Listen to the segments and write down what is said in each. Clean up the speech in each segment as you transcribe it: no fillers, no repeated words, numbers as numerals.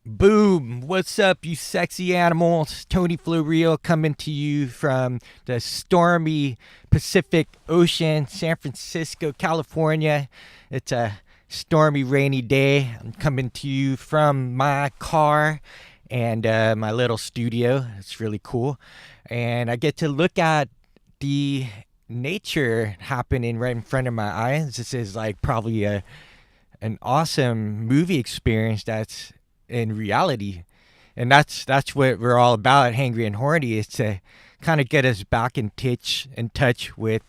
Boom! What's up, you sexy animals? Tony FlowReal coming to you from the stormy Pacific Ocean, San Francisco, California. It's a stormy, rainy day. I'm coming to you from my car and my little studio. It's really cool. And I get to look at the nature happening right in front of my eyes. This is like probably an awesome movie experience that's in reality. And that's what we're all about, Hangry and Horny, is to kind of get us back in touch with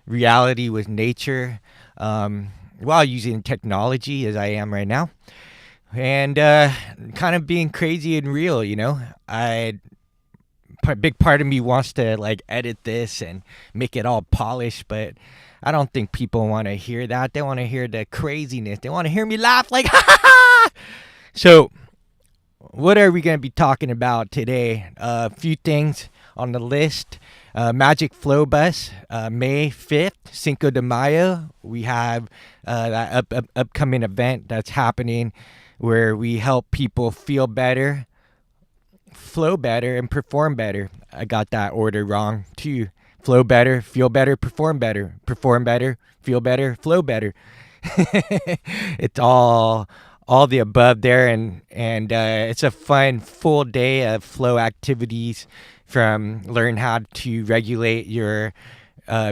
reality, with nature, while using technology as I am right now. And kind of being crazy and real, you know. Big part of me wants to like edit this and make it all polished, but I don't think people want to hear that. They want to hear the craziness. They want to hear me laugh like ha ha ha. So what are we going to be talking about today? A few things on the list. Magic Flow Bus, May 5th, Cinco de Mayo. We have that upcoming event that's happening where we help people feel better, flow better, and perform better. I got that order wrong too. Flow better, feel better, perform better, feel better, flow better. It's all the above there, and it's a fun full day of flow activities, from learn how to regulate your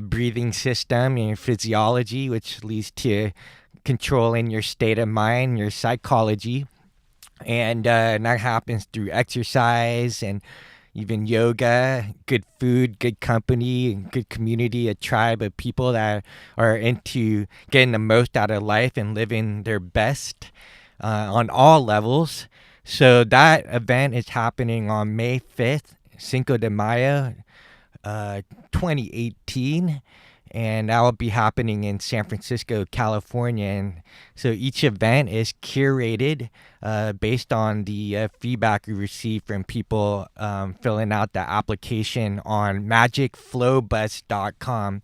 breathing system and your physiology, which leads to controlling your state of mind, your psychology. And that happens through exercise and even yoga, good food, good company, good community, a tribe of people that are into getting the most out of life and living their best on all levels. So that event is happening on May 5th, Cinco de Mayo, 2018. And that will be happening in San Francisco, California. And so each event is curated based on the feedback we receive from people filling out the application on magicflowbus.com.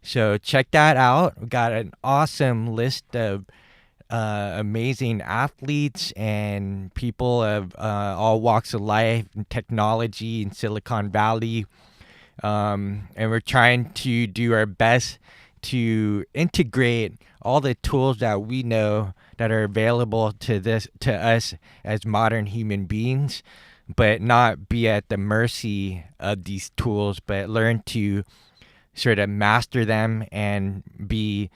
So check that out. We got an awesome list of amazing athletes and people of all walks of life and technology in Silicon Valley. And we're trying to do our best to integrate all the tools that we know that are available to us as modern human beings, but not be at the mercy of these tools, but learn to sort of master them and be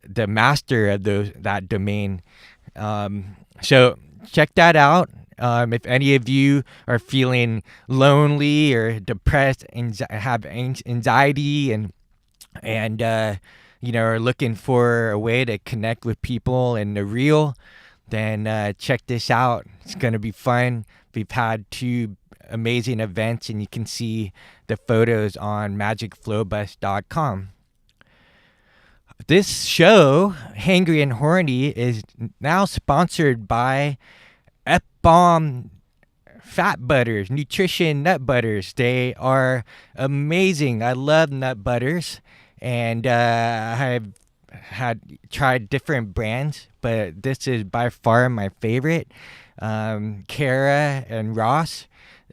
the master of that domain. So check that out. If any of you are feeling lonely or depressed and have anxiety and are looking for a way to connect with people in the real, then check this out. It's going to be fun. We've had 2 amazing events, and you can see the photos on magicflowbus.com. This show, Hangry and Horny, is now sponsored by F-Bomb Fat Butters, Nutrition Nut Butters. They are amazing. I love nut butters, and I've tried different brands, but this is by far my favorite. Kara and Ross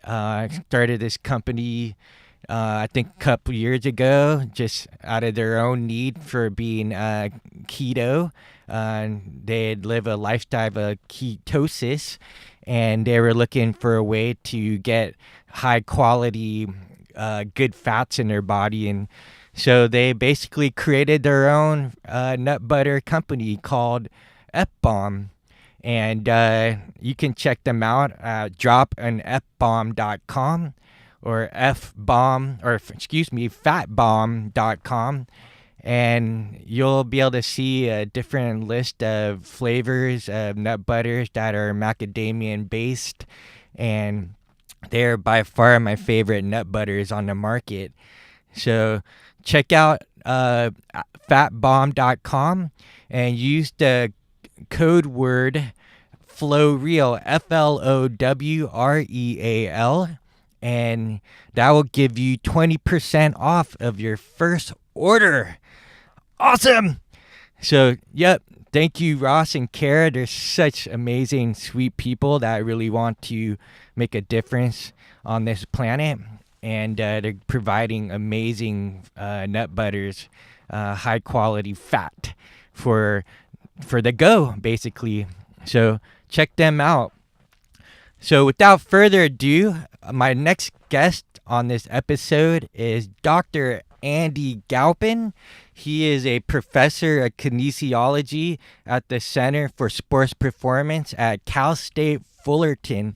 started this company I think a couple years ago, just out of their own need for being keto. They'd live a lifestyle of ketosis, and they were looking for a way to get high quality, good fats in their body. And so they basically created their own nut butter company called F-Bomb. And you can check them out at dropanfbomb.com or fatbomb.com, and you'll be able to see a different list of flavors of nut butters that are macadamian based, and they're by far my favorite nut butters on the market. So check out fatbomb.com and use the code word FlowReal, FLOWREAL, and that will give you 20% off of your first order. Awesome! So, yep. Thank you, Ross and Kara. They're such amazing, sweet people that really want to make a difference on this planet. And they're providing amazing nut butters, high quality fat for the go, basically. So check them out. So without further ado, my next guest on this episode is Dr. Andy Galpin. He is a professor of kinesiology at the Center for Sports Performance at Cal State Fullerton.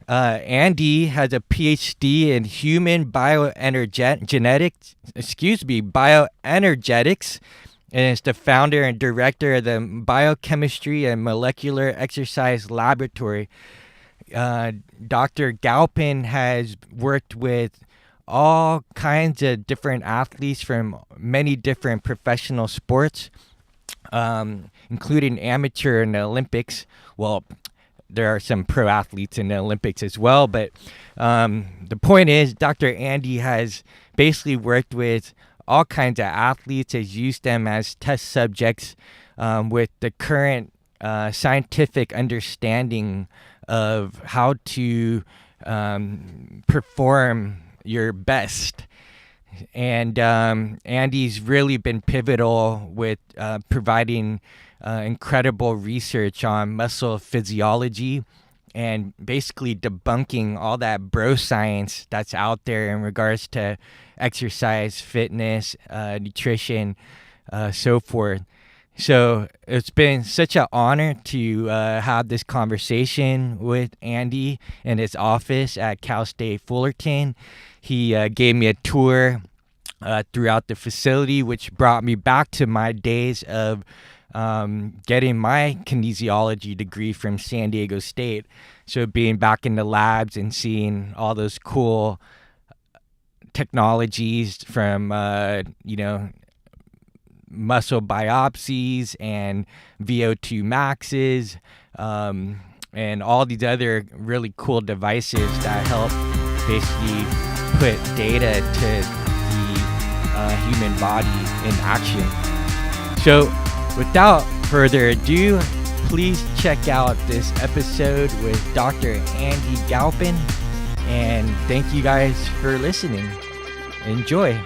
Andy has a PhD in human bioenergetics, and is the founder and director of the Biochemistry and Molecular Exercise Laboratory. Dr. Galpin has worked with all kinds of different athletes from many different professional sports, including amateur and the Olympics. Well, there are some pro athletes in the Olympics as well, but the point is Dr. Andy has basically worked with all kinds of athletes, has used them as test subjects with the current scientific understanding of how to perform your best. And Andy's really been pivotal with providing incredible research on muscle physiology and basically debunking all that bro science that's out there in regards to exercise, fitness, nutrition, so forth. So it's been such an honor to have this conversation with Andy in his office at Cal State Fullerton. He gave me a tour throughout the facility, which brought me back to my days of getting my kinesiology degree from San Diego State. So being back in the labs and seeing all those cool technologies from, muscle biopsies and VO2 maxes, and all these other really cool devices that help basically put data to the human body in action. So without further ado, please check out this episode with Dr. Andy Galpin, and thank you guys for listening. Enjoy.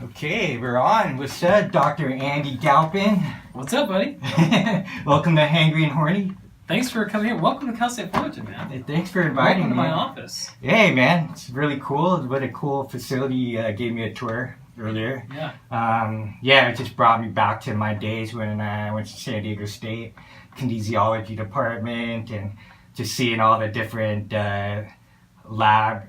Okay, we're on. What's up, Dr. Andy Galpin? What's up, buddy? Welcome to Hangry and Horny. Thanks for coming here. Welcome to Cal State Fullerton, man. Hey, thanks for inviting me. Welcome to my office. Hey, man. It's really cool. What a cool facility. Gave me a tour earlier. Yeah. It just brought me back to my days when I went to San Diego State Kinesiology department, and just seeing all the different lab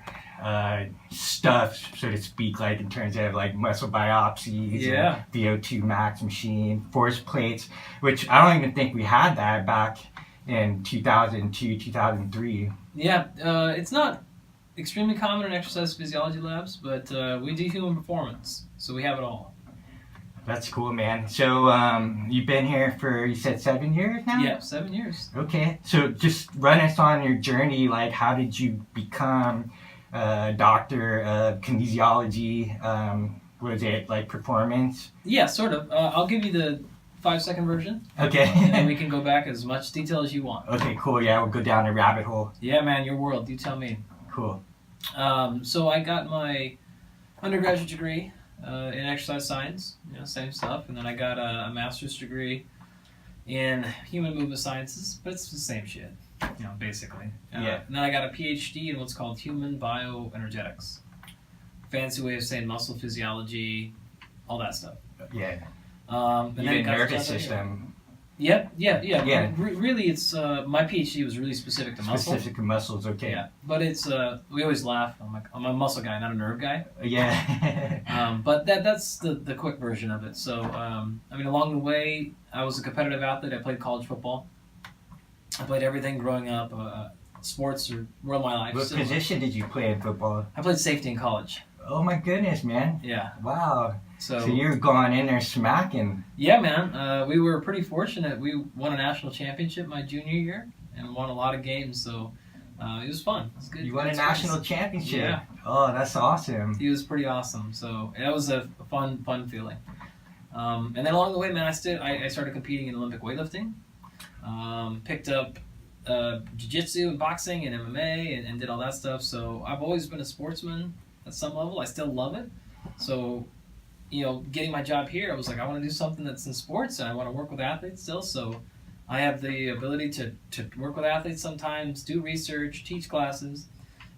stuff, so to speak, like in terms of like muscle biopsies, Yeah. and VO2 max machine, force plates, which I don't even think we had that back in 2002, 2003. Yeah, it's not extremely common in exercise physiology labs, but we do human performance, so we have it all. That's cool, man. So you've been here for, you said 7 years now? Yeah, 7 years. Okay, so just run us on your journey. Like, how did you become a doctor of kinesiology? Was it like performance? Yeah, sort of. I'll give you the 5-second version. Okay. And then we can go back as much detail as you want. Okay, cool. Yeah, we'll go down a rabbit hole. Yeah, man, your world. You tell me. Cool. So I got my undergraduate degree in exercise science, same stuff, and then I got a master's degree in human movement sciences, but it's the same shit, basically. Yeah. And then I got a PhD in what's called human bioenergetics. Fancy way of saying muscle physiology, all that stuff. Yeah. And Even nervous system. Yep, Yeah. Really, it's my PhD was really specific to muscle. Specific to muscles, okay. Yeah, but it's we always laugh. I'm a muscle guy, not a nerve guy. Yeah. But that's the quick version of it. So along the way, I was a competitive athlete. I played college football. I played everything growing up. Sports were all my life. What position did you play in football? I played safety in college. Oh my goodness, man. Yeah. Wow. So you're going in there smacking. Yeah, man. We were pretty fortunate. We won a national championship my junior year and won a lot of games. So it was fun. It was good. You won a national championship. Yeah. Oh, that's awesome. He was pretty awesome. So that was a fun feeling. And then along the way, man, I started competing in Olympic weightlifting. Picked up jiu-jitsu and boxing and MMA and did all that stuff. So I've always been a sportsman at some level. I still love it. So, getting my job here, I was like, I want to do something that's in sports, and I want to work with athletes still. So I have the ability to work with athletes sometimes, do research, teach classes.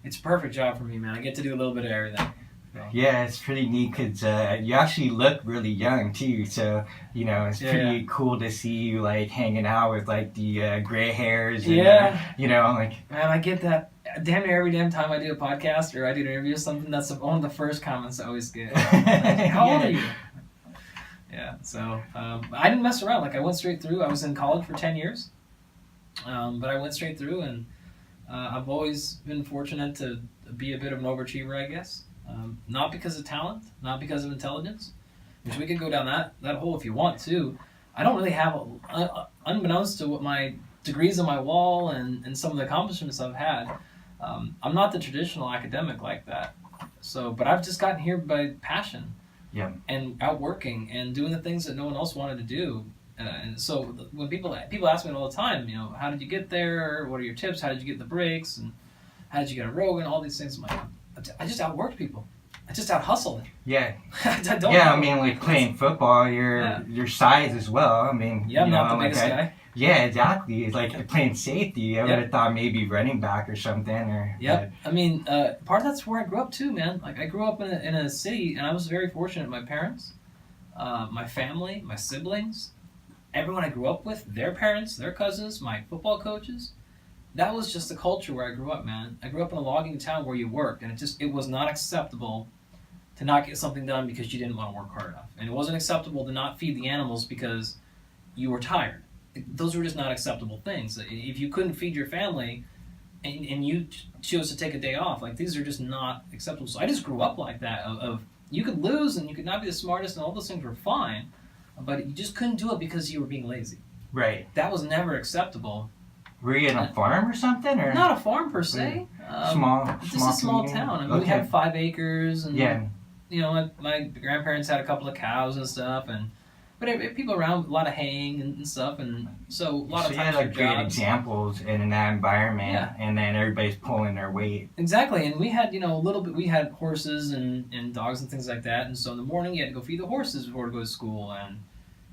It's a perfect job for me, man. I get to do a little bit of everything. So. Yeah, it's pretty neat because you actually look really young too. So it's pretty cool to see you like hanging out with like the gray hairs. And, like man, I get that damn near every damn time I do a podcast or I do an interview or something. That's one of the first comments I always get. Like, how old are you? Yeah, so I didn't mess around. Like I went straight through. I was in college for 10 years, but I went straight through, and I've always been fortunate to be a bit of an overachiever, I guess. Not because of talent, not because of intelligence, which we could go down that hole if you want to. I don't really have, unbeknownst to what my degrees on my wall and some of the accomplishments I've had, I'm not the traditional academic like that. So, but I've just gotten here by passion, and outworking and doing the things that no one else wanted to do. And so when people ask me all the time, how did you get there? What are your tips? How did you get the breaks? And how did you get a Rogan? All these things. I'm like, I just outworked people. I just out-hustled. Yeah. I mean, like playing football, your size as well. I mean, I'm not the biggest guy. Yeah, exactly. It's like playing safety. I would have thought maybe running back or something. Yep. I mean, part of that's where I grew up too, man. Like I grew up in a city, and I was very fortunate. My parents, my family, my siblings, everyone I grew up with, their parents, their cousins, my football coaches. That was just the culture where I grew up, man. I grew up in a logging town where you worked, and it was not acceptable to not get something done because you didn't want to work hard enough. And it wasn't acceptable to not feed the animals because you were tired. Those were just not acceptable things. If you couldn't feed your family and you chose to take a day off, like these are just not acceptable. So I just grew up like that of you could lose and you could not be the smartest and all those things were fine, but you just couldn't do it because you were being lazy. Right. That was never acceptable. Were you in a farm or something? Or? Not a farm per se. Just a small town. I mean, we had 5 acres, and my grandparents had a couple of cows and stuff, but people around, a lot of haying and stuff, and so a lot of times. So you had like great examples in that environment, and then everybody's pulling their weight. Exactly, and we had a little bit. We had horses and dogs and things like that, and so in the morning you had to go feed the horses before to go to school and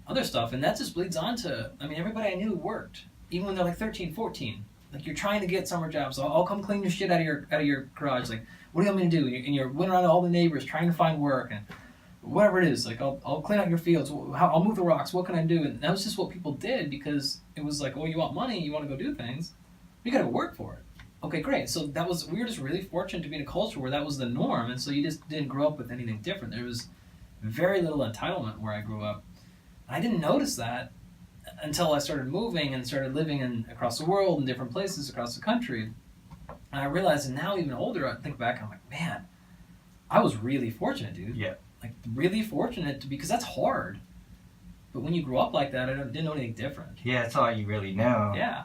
other stuff, and that just bleeds on to. I mean, everybody I knew worked. Even when they're like 13, 14, like you're trying to get summer jobs. I'll come clean your shit out of your garage. Like, what do you want me to do? And you're went around to all the neighbors trying to find work and whatever it is. Like, I'll clean out your fields. I'll move the rocks. What can I do? And that was just what people did because it was like, oh, you want money? You want to go do things? You got to work for it. Okay, great. So we were just really fortunate to be in a culture where that was the norm, and so you just didn't grow up with anything different. There was very little entitlement where I grew up. I didn't notice that until I started moving and started living across the world in different places across the country. And I realized, and now even older, I think back, I'm like, man, I was really fortunate, dude. Yeah. Like, really fortunate because that's hard. But when you grow up like that, I didn't know anything different. Yeah, that's all you really know. Yeah.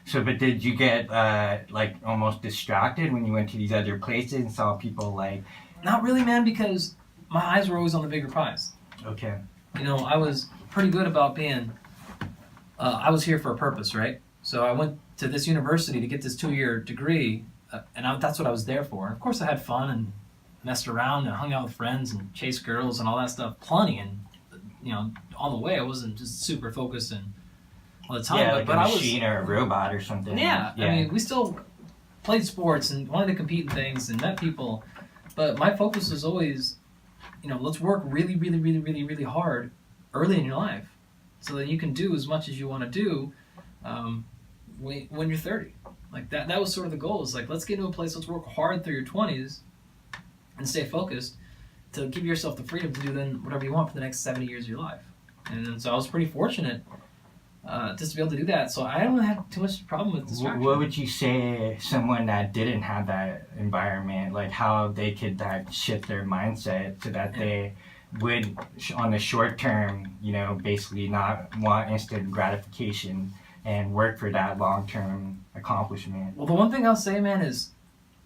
So, but did you get, like, almost distracted when you went to these other places and saw people, like... Not really, man, because my eyes were always on the bigger prize. Okay. I was pretty good about being... I was here for a purpose, right? So I went to this university to get this 2-year degree, and that's what I was there for. And of course I had fun and messed around and hung out with friends and chased girls and all that stuff plenty. And, on the way I wasn't just super focused and all the time. Yeah, like but a machine or a robot or something. Yeah, I mean, we still played sports and wanted to compete in things and met people. But my focus was always, let's work really, really, really, really, really hard early in your life, so that you can do as much as you want to do when you're 30. Like that was sort of the goal. Is like, let's get into a place, let's work hard through your 20s and stay focused to give yourself the freedom to do then whatever you want for the next 70 years of your life. And so I was pretty fortunate just to be able to do that. So I don't really have too much problem with distraction. What would you say someone that didn't have that environment, like how they could shift their mindset so that they would, on the short term, basically not want instant gratification and work for that long-term accomplishment? Well, the one thing I'll say, man, is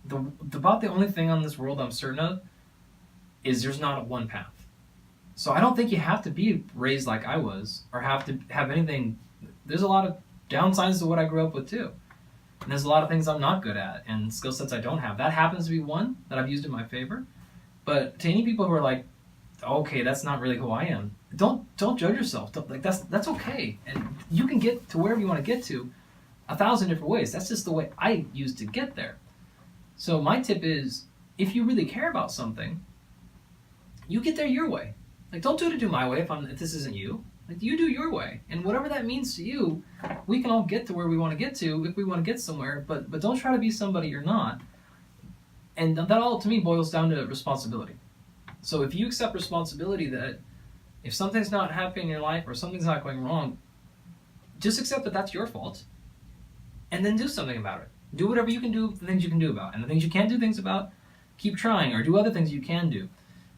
about the only thing on this world I'm certain of is there's not one path. So I don't think you have to be raised like I was or have to have anything. There's a lot of downsides to what I grew up with too. And there's a lot of things I'm not good at and skill sets I don't have. That happens to be one that I've used in my favor. But to any people who are like, okay, that's not really who I am, don't judge yourself. Like that's okay. And you can get to wherever you want to get to 1,000 different ways. That's just the way I used to get there. So my tip is, if you really care about something, you get there your way. Like, don't do my way if this isn't you. Like, you do your way. And whatever that means to you, we can all get to where we want to get to if we want to get somewhere, but don't try to be somebody you're not. And that all, to me, boils down to responsibility. So if you accept responsibility that if something's not happening in your life or something's not going wrong, just accept that that's your fault and then do something about it. Do whatever you can do, the things you can do about it. And the things you can't do things about, keep trying or do other things you can do.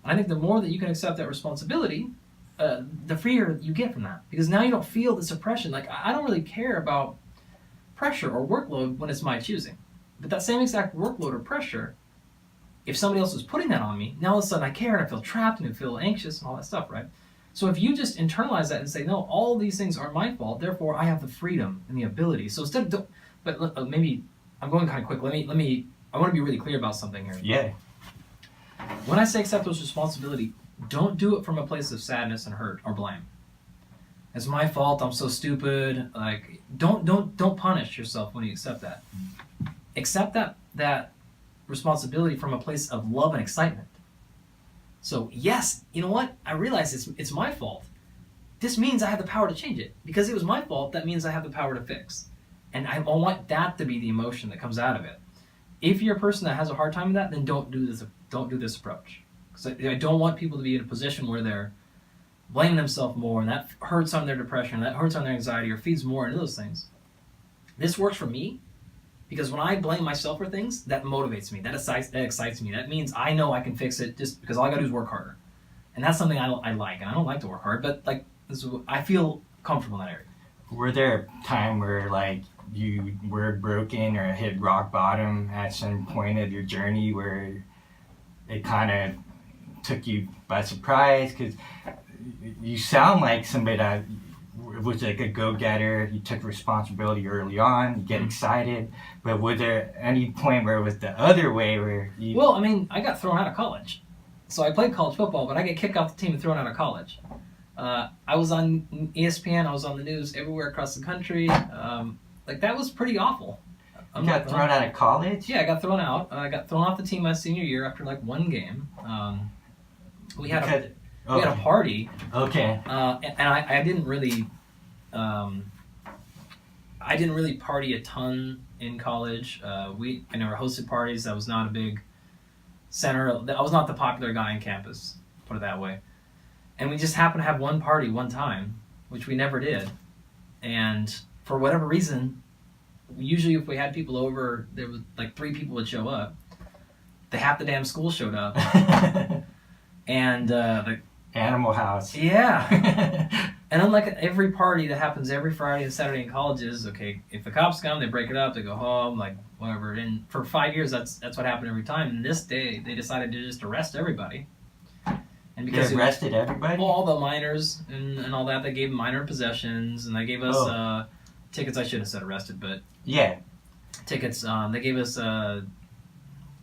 I think the more that you can accept that responsibility, the freer you get from that. Because now you don't feel this oppression. Like, I don't really care about pressure or workload when it's my choosing. But that same exact workload or pressure, if somebody else is putting that on me, now all of a sudden I care and I feel trapped and I feel anxious and all that stuff, right? So if you just internalize that and say, no, all these things are my fault, therefore I have the freedom and the ability. So instead of, but maybe I'm going kind of quick. I want to be really clear about something here. Yeah. When I say accept those responsibility, don't do it from a place of sadness and hurt or blame. It's my fault. I'm so stupid. Like, don't punish yourself when you accept that. Accept that responsibility from a place of love and excitement. So yes, you know what? I realize it's my fault. This means I have the power to change it. Because it was my fault, that means I have the power to fix. And I want that to be the emotion that comes out of it. If you're a person that has a hard time with that, then don't do this approach. Because I don't want people to be in a position where they're blaming themselves more, and that hurts on their depression, that hurts on their anxiety, or feeds more into those things. This works for me because when I blame myself for things, that motivates me, that excites me. That means I know I can fix it just because all I got to do is work harder. And that's something I like, and I don't like to work hard, but like I feel comfortable in that area. Were there a time where like you were broken or hit rock bottom at some point of your journey where it kind of took you by surprise? Because you sound like somebody that was like a go-getter. You took responsibility early on. You get excited. But was there any point where it was the other way where you... Well, I mean, I got thrown out of college. So I played college football, but I get kicked off the team and thrown out of college. I was on ESPN. I was on the news everywhere across the country. Like, that was pretty awful. You got thrown out of college? Yeah, I got thrown out. I got thrown off the team my senior year after like one game. We had a party. Okay. And I didn't really, party a ton in college. I never hosted parties. I was not a big center. I was not the popular guy on campus, put it that way. And we just happened to have one party one time, which we never did. And for whatever reason, usually if we had people over, there was like 3 people would show up. Half the damn school showed up. And the Animal House. Yeah. And unlike every party that happens every Friday and Saturday in colleges, okay, if the cops come, they break it up, they go home, like whatever. And for 5 years, that's what happened every time. And this day, they decided to just arrest everybody. And because they arrested everybody? Well, all the minors and all that, they gave minor possessions, and they gave us tickets. I should have said arrested, but yeah, tickets. They gave us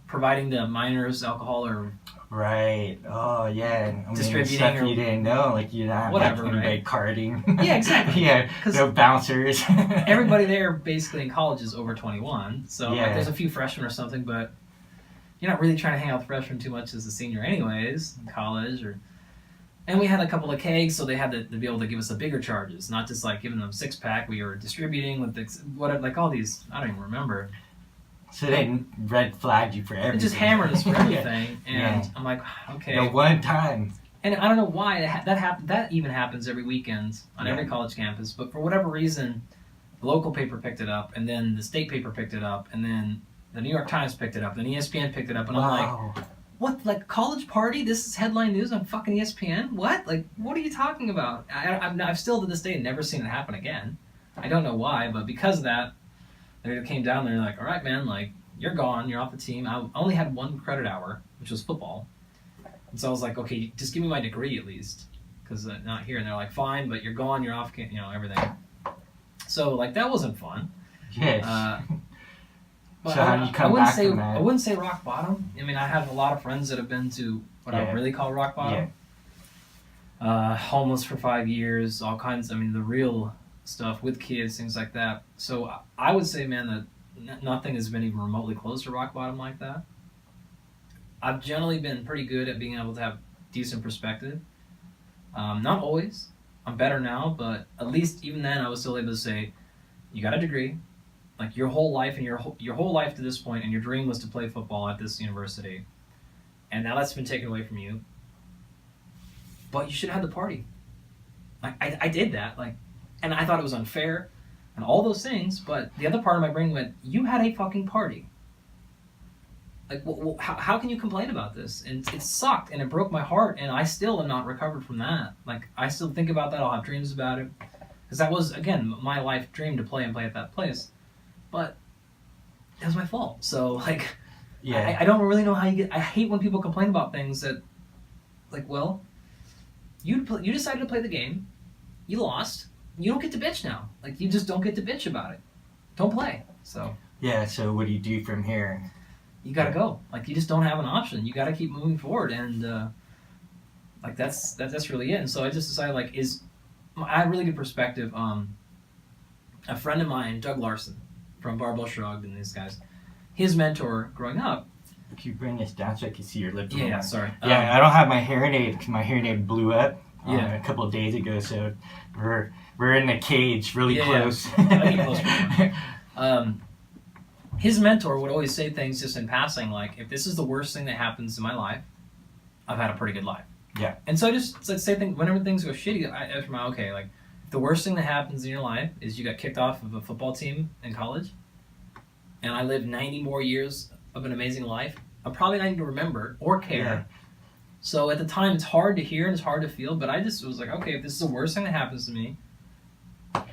providing the minors alcohol or right. Oh yeah, I mean, distributing stuff you didn't know, like you're not whatever, like, right? Carding. Yeah, exactly. Yeah, no bouncers. Everybody there basically in college is over 21, so yeah. Like, there's a few freshmen or something, but you're not really trying to hang out with freshmen too much as a senior anyways in college. And we had a couple of kegs, so they had to be able to give us the bigger charges, not just like giving them 6-pack. We were distributing with like all these, I don't even remember. So they red flagged you for everything. They just hammered us for everything, yeah. And I'm like, okay. The one time. And I don't know why that even happens every weekend on every college campus, but for whatever reason, the local paper picked it up, and then the state paper picked it up, and then the New York Times picked it up, and ESPN picked it up, and I'm like, what, like college party? This is headline news on fucking ESPN? What? Like, what are you talking about? I've still to this day never seen it happen again. I don't know why, but because of that, they came down there and like, all right, man, like, you're gone, you're off the team. I only had 1 credit hour, which was football. And so I was like, okay, just give me my degree at least, because not here. And they're like, fine, but you're gone, you're off, everything. So like that wasn't fun. Yes. But so how do you come back from that? I wouldn't say rock bottom. I mean, I have a lot of friends that have been to what I would really call rock bottom. Yeah. Homeless for 5 years, all kinds. I mean, the real stuff with kids, things like that. So I would say, man, that nothing has been even remotely close to rock bottom like that. I've generally been pretty good at being able to have decent perspective. Not always. I'm better now, but at least even then I was still able to say, you got a degree, like your whole life and your whole life to this point, and your dream was to play football at this university, and now that's been taken away from you. But you should have had the party. I did that, and I thought it was unfair, and all those things. But the other part of my brain went, you had a fucking party. Like, how can you complain about this? And it sucked, and it broke my heart, and I still am not recovered from that. Like, I still think about that. I'll have dreams about it. Because that was, again, my life dream to play at that place. But it was my fault. So, like, I don't really know how you get... I hate when people complain about things that, like, well, you decided to play the game. You lost. You don't get to bitch now. Like, you just don't get to bitch about it. Don't play. So... Yeah, so what do you do from here? You gotta go. Like, you just don't have an option. You gotta keep moving forward, and like that's really it. And so I just decided, like, I had really good perspective. A friend of mine, Doug Larson from Barbell Shrugged and these guys, his mentor growing up. Can you bring this down so I can see your lips? Yeah, sorry. Yeah, I don't have my hearing aid because my hearing aid blew up a couple of days ago. So we're in a cage, really close. His mentor would always say things just in passing, like, if this is the worst thing that happens in my life, I've had a pretty good life. Yeah. And so I just say things, whenever things go shitty, after my, okay, like, the worst thing that happens in your life is you got kicked off of a football team in college, and I lived 90 more years of an amazing life, I'm probably not even to remember or care. Yeah. So at the time, it's hard to hear and it's hard to feel, but I just was like, okay, if this is the worst thing that happens to me,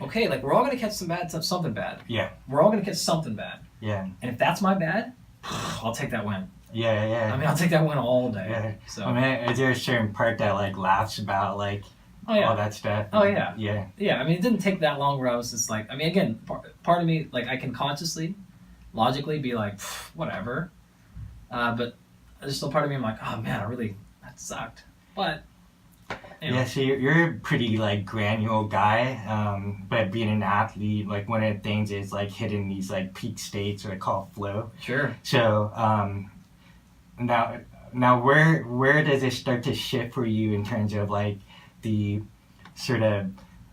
okay, like, we're all going to catch something bad. Yeah. We're all going to catch something bad. Yeah. And if that's my bad, I'll take that win. Yeah. I mean, I'll take that win all day. Yeah. So. I mean, is there a certain part that, like, laughs about, like, all that stuff? Oh, yeah. Yeah. Yeah, I mean, it didn't take that long where I was just like, I mean, again, part of me, like, I can consciously, logically be like, whatever. But there's still part of me, I'm like, oh, man, that sucked. But... Yeah, so you're a pretty, like, granular guy, but being an athlete, like, one of the things is, like, hitting these, like, peak states, or called flow. Sure. So, now where does it start to shift for you in terms of, like, the sort of,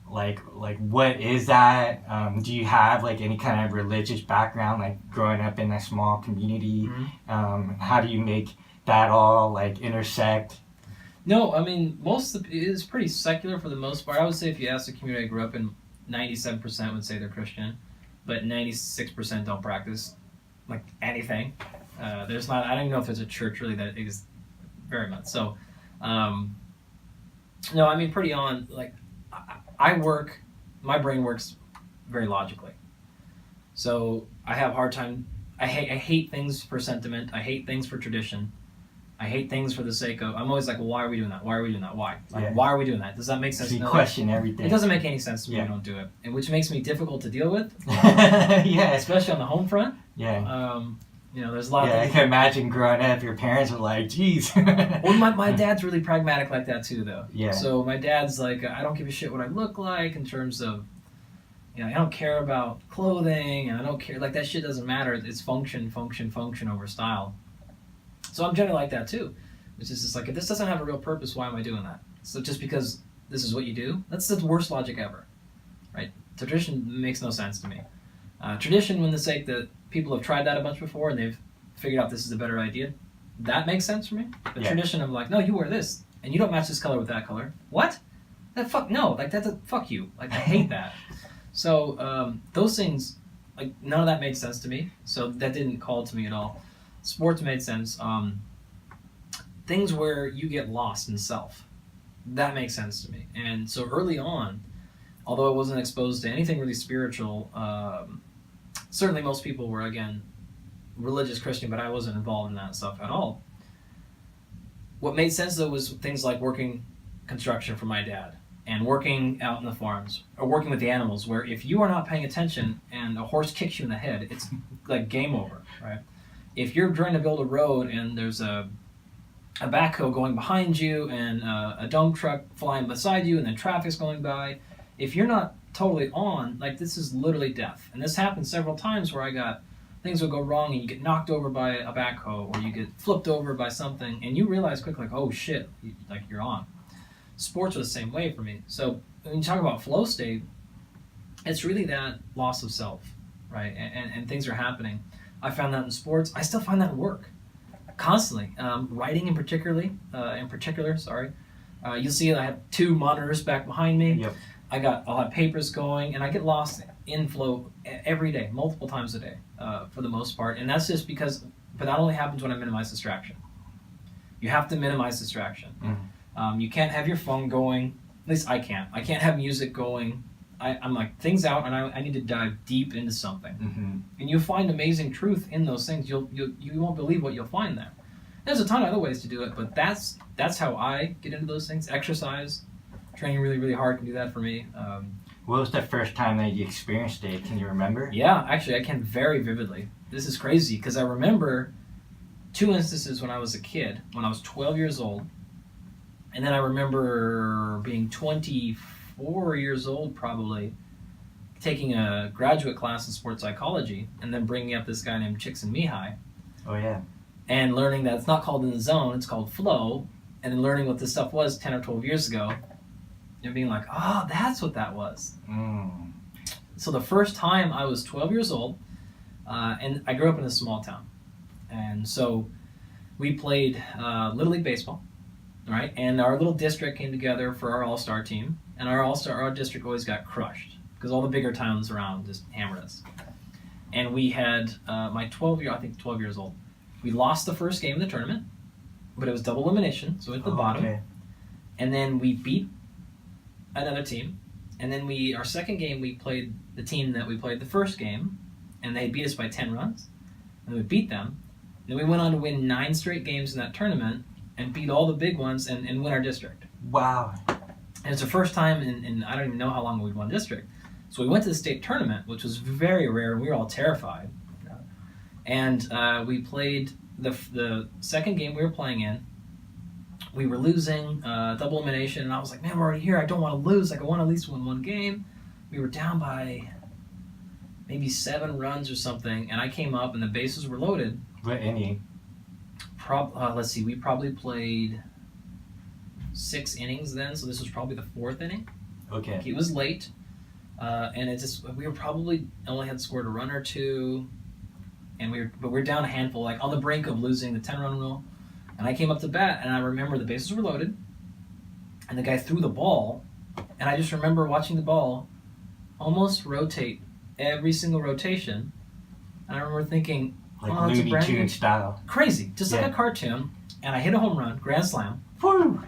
like what is that? Do you have, like, any kind of religious background, like, growing up in a small community? Mm-hmm. How do you make that all, like, intersect? No, I mean, it is pretty secular for the most part. I would say if you ask the community I grew up in, 97% would say they're Christian, but 96% don't practice, like, anything. I don't even know if there's a church really that is very much. So, no, I mean, pretty on, like, my brain works very logically. So I have a hard time, I hate things for sentiment, I hate things for tradition. I hate things for the sake of... I'm always like, well, why are we doing that? Why are we doing that? Why? Like, why are we doing that? Does that make sense? So you question everything. It doesn't make any sense to me when we don't do it. And which makes me difficult to deal with. Yeah. Especially on the home front. Yeah. There's a lot of... I can imagine growing up, your parents were like, geez. Well, my dad's really pragmatic like that too, though. Yeah. So my dad's like, I don't give a shit what I look like in terms of... I don't care about clothing, and I don't care... Like, that shit doesn't matter. It's function over style. So I'm generally like that too, which is just like, if this doesn't have a real purpose, why am I doing that? So just because this is what you do, that's the worst logic ever, right? Tradition makes no sense to me. Tradition, when the sake that people have tried that a bunch before and they've figured out this is a better idea, that makes sense for me. The tradition of like, no, you wear this and you don't match this color with that color. What? Fuck you. Like, I hate that. So those things, like, none of that made sense to me. So that didn't call to me at all. Sports made sense. Things where you get lost in self, that makes sense to me. And so early on, although I wasn't exposed to anything really spiritual, certainly most people were, again, religious Christian, but I wasn't involved in that stuff at all. What made sense though was things like working construction for my dad and working out in the farms or working with the animals, where if you are not paying attention and a horse kicks you in the head, it's like game over, right? If you're trying to build a road and there's a backhoe going behind you and a dump truck flying beside you and then traffic's going by, if you're not totally on, like, this is literally death. And this happened several times where things would go wrong and you get knocked over by a backhoe or you get flipped over by something and you realize quickly, like, oh shit, like, you're on. Sports were the same way for me. So when you talk about flow state, it's really that loss of self, right? And things are happening. I found that in sports. I still find that in work constantly. Writing in particular, you'll see I have 2 monitors back behind me. Yep. I'll have papers going, and I get lost in flow every day, multiple times a day, for the most part. And that's just because, but that only happens when I minimize distraction. You have to minimize distraction. Mm-hmm. You can't have your phone going. At least I can't. I can't have music going. I'm like, things out, and I need to dive deep into something. Mm-hmm. And you'll find amazing truth in those things. You won't believe what you'll find there. There's a ton of other ways to do it, but that's how I get into those things. Exercise, training really, really hard can do that for me. What was the first time that you experienced it? Can you remember? Yeah, actually, I can very vividly. This is crazy because I remember 2 instances when I was a kid, when I was 12 years old, and then I remember being 24 years old probably, taking a graduate class in sports psychology, and then bringing up this guy named Csikszentmihalyi. Oh yeah. And learning that it's not called in the zone, it's called flow, and then learning what this stuff was 10 or 12 years ago, and being like, oh, that's what that was. Mm. So the first time I was 12 years old, and I grew up in a small town, and so we played Little League Baseball, right? And our little district came together for our all-star team, and our district always got crushed because all the bigger towns around just hammered us. And we had my 12 years old. We lost the first game of the tournament, but it was double elimination, so at the bottom. Okay. And then we beat another team. And then our second game, we played the team that we played the first game, and they beat us by 10 runs. And we beat them. Then we went on to win 9 straight games in that tournament and beat all the big ones and win our district. Wow. And it's the first time in I don't even know how long we'd won district. So we went to the state tournament, which was very rare, and we were all terrified. And we played the second game we were playing in. We were losing double elimination, and I was like, man, we're already here. I don't want to lose. Like, I want to at least win one game. We were down by maybe 7 runs or something, and I came up, and the bases were loaded. What inning? Let's see, we probably played 6 innings then, so this was probably the 4th inning. Okay. It was late, and we were probably only had scored a run or 2, and we were down a handful, like on the brink of losing the 10-run rule. And I came up to bat, and I remember the bases were loaded, and the guy threw the ball, and I just remember watching the ball almost rotate every single rotation. And I remember thinking, Like oh, it's a Looney brand new Tune style. crazy, just like a cartoon. And I hit a home run, grand slam. Woo!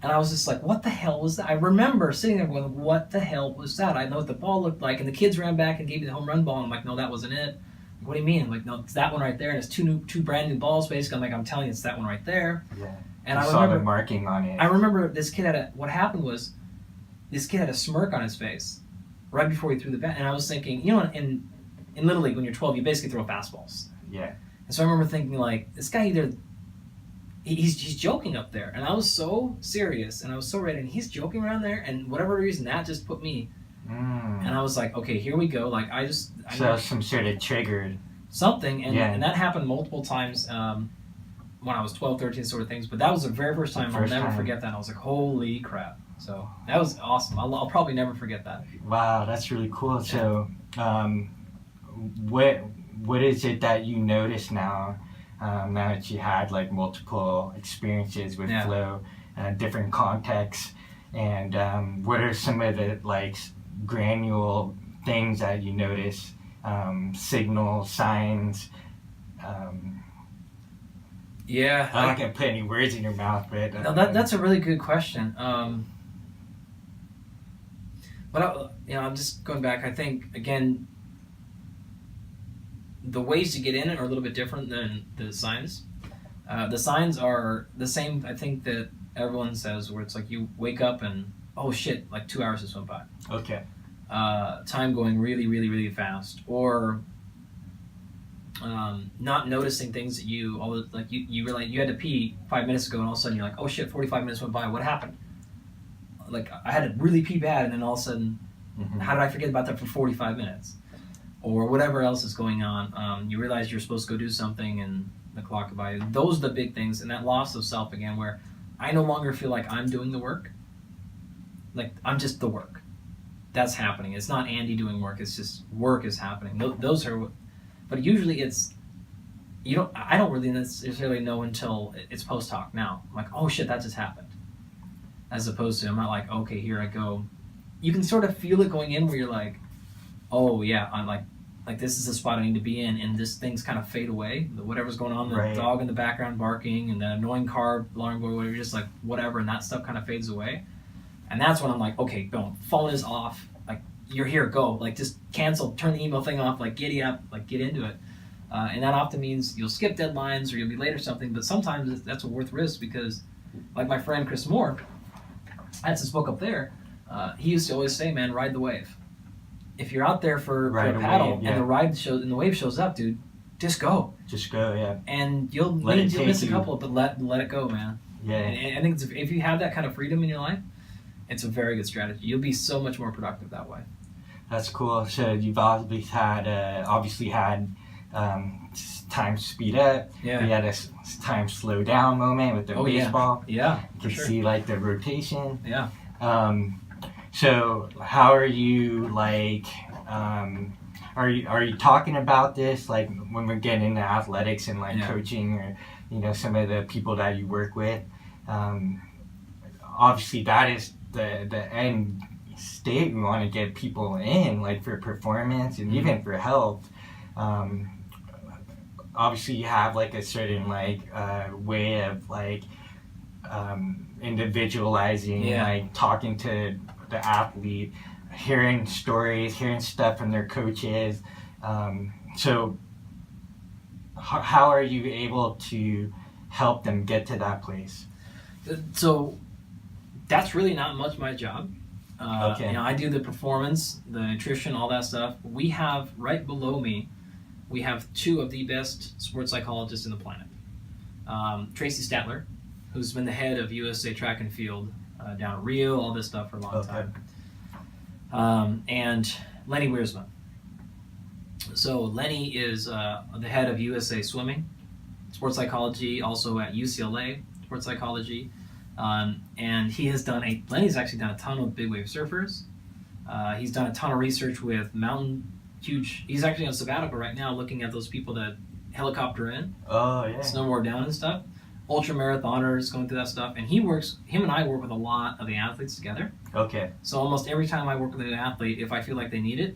And I was just like, what the hell was that? I remember sitting there going, what the hell was that? I know what the ball looked like. And the kids ran back and gave me the home run ball. And I'm like, no, that wasn't it. Like, what do you mean? I'm like, no, it's that one right there. And it's two brand new balls, basically. I'm like, I'm telling you, it's that one right there. Yeah. And I I saw remember the marking on it. I remember this kid what happened was, this kid had a smirk on his face right before he threw the bat. And I was thinking, you know, in Little League, when you're 12, you basically throw fastballs. Yeah. And so I remember thinking, like, this guy either he's joking up there, and I was so serious, and I was so ready, and he's joking around there, and whatever reason that just put me, and I was like, okay, here we go. Like, I So some sort of triggered something, and that happened multiple times when I was 12, 13, sort of things. But that was the very first time. I'll never forget that. I was like, holy crap! So that was awesome. I'll probably never forget that. Wow, that's really cool. So, what is it that you notice now? Now that you had like multiple experiences with flow, different contexts, and what are some of the like granular things that you notice, signals, signs? Yeah, I'm not gonna put any words in your mouth, but no, that's a really good question. But I'm just going back. I think again, the ways to get in it are a little bit different than the signs. The signs are the same, I think, that everyone says, where it's like you wake up and, oh shit, like 2 hours just went by. Okay. Time going really, really, really fast. Or not noticing things that you realize you had to pee 5 minutes ago, and all of a sudden you're like, oh shit, 45 minutes went by, what happened? Like, I had to really pee bad, and then all of a sudden, how did I forget about that for 45 minutes? Or whatever else is going on. You realize you're supposed to go do something, and the clock goes by. Those are the big things, and that loss of self again, where I no longer feel like I'm doing the work. Like, I'm just the work. That's happening. It's not Andy doing work. It's just work is happening. Those are, but usually it's, I don't really necessarily know until it's post hoc now. I'm like, oh shit, that just happened. As opposed to, I'm not like, okay, here I go. You can sort of feel it going in where you're like, oh yeah, I'm like this is the spot I need to be in, and this things kind of fade away. Whatever's going on, the Right. dog in the background barking, and the annoying car, alarm going, whatever, you're just like, whatever, and that stuff kind of fades away. And that's when I'm like, okay, boom, phone is off. Like, you're here, go. Like, just cancel, turn the email thing off, like, giddy up, like, get into it. And that often means you'll skip deadlines or you'll be late or something, but sometimes that's a worth risk because, like my friend Chris Moore, I had spoke up there, he used to always say, man, ride the wave. If you're out there for a paddle and the wave shows up, dude, just go. Just go, yeah. And you'll miss a couple, but let it go, man. Yeah. And I think if you have that kind of freedom in your life, it's a very good strategy. You'll be so much more productive that way. That's cool. So you've obviously had time speed up. Yeah. You had a time slow down moment with the baseball. Yeah. You can sure. see like the rotation. Yeah. So how are you like? Are you talking about this like when we're getting into athletics and like coaching or some of the people that you work with? Obviously that is the end state we want to get people in, like for performance and even for health. Obviously you have like a certain like way of like individualizing, like talking to the athlete, hearing stories, hearing stuff from their coaches. So how are you able to help them get to that place? So that's really not much my job. Okay. I do the performance, the nutrition, all that stuff. We have, right below me, we have two of the best sports psychologists in the planet. Tracy Statler, who's been the head of USA Track and Field down at Rio, all this stuff for a long time. And Lenny Wiersma. So Lenny is the head of USA Swimming, sports psychology, also at UCLA, sports psychology. And he has Lenny's actually done a ton of big wave surfers. He's done a ton of research with he's actually on sabbatical right now looking at those people that helicopter in, snowboard down and stuff. Ultra marathoners going through that stuff. And him and I work with a lot of the athletes together. Okay. So almost every time I work with an athlete, if I feel like they need it,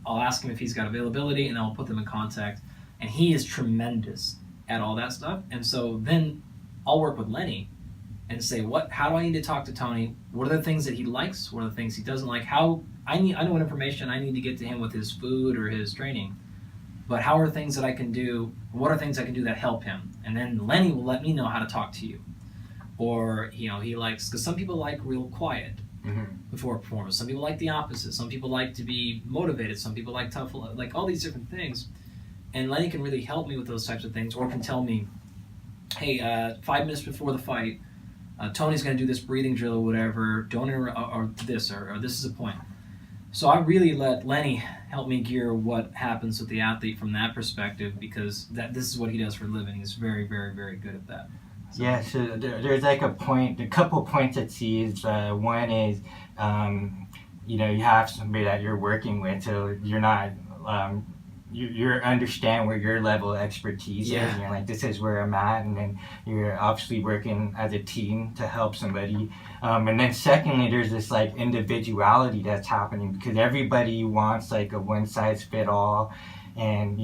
I'll ask him if he's got availability and I'll put them in contact. And he is tremendous at all that stuff. And so then I'll work with Lenny and say, how do I need to talk to Tony? What are the things that he likes? What are the things he doesn't like? I know what information I need to get to him with his food or his training. But how are things that I can do? What are things I can do that help him? And then Lenny will let me know how to talk to you. Or, he likes, because some people like real quiet before a performance. Some people like the opposite. Some people like to be motivated. Some people like tough, like all these different things. And Lenny can really help me with those types of things, or can tell me, hey, 5 minutes before the fight, Tony's going to do this breathing drill or whatever, don't interrupt, or this is a point. So I really let Lenny help me gear what happens with the athlete from that perspective, because this is what he does for a living. He's very, very, very good at that. So. Yeah, so there's like a couple points at sees. One is, you have somebody that you're working with, so you're not, you understand where your level of expertise is, and you're like, this is where I'm at, and then you're obviously working as a team to help somebody. And then secondly, there's this like individuality that's happening, because everybody wants like a one-size-fit-all, and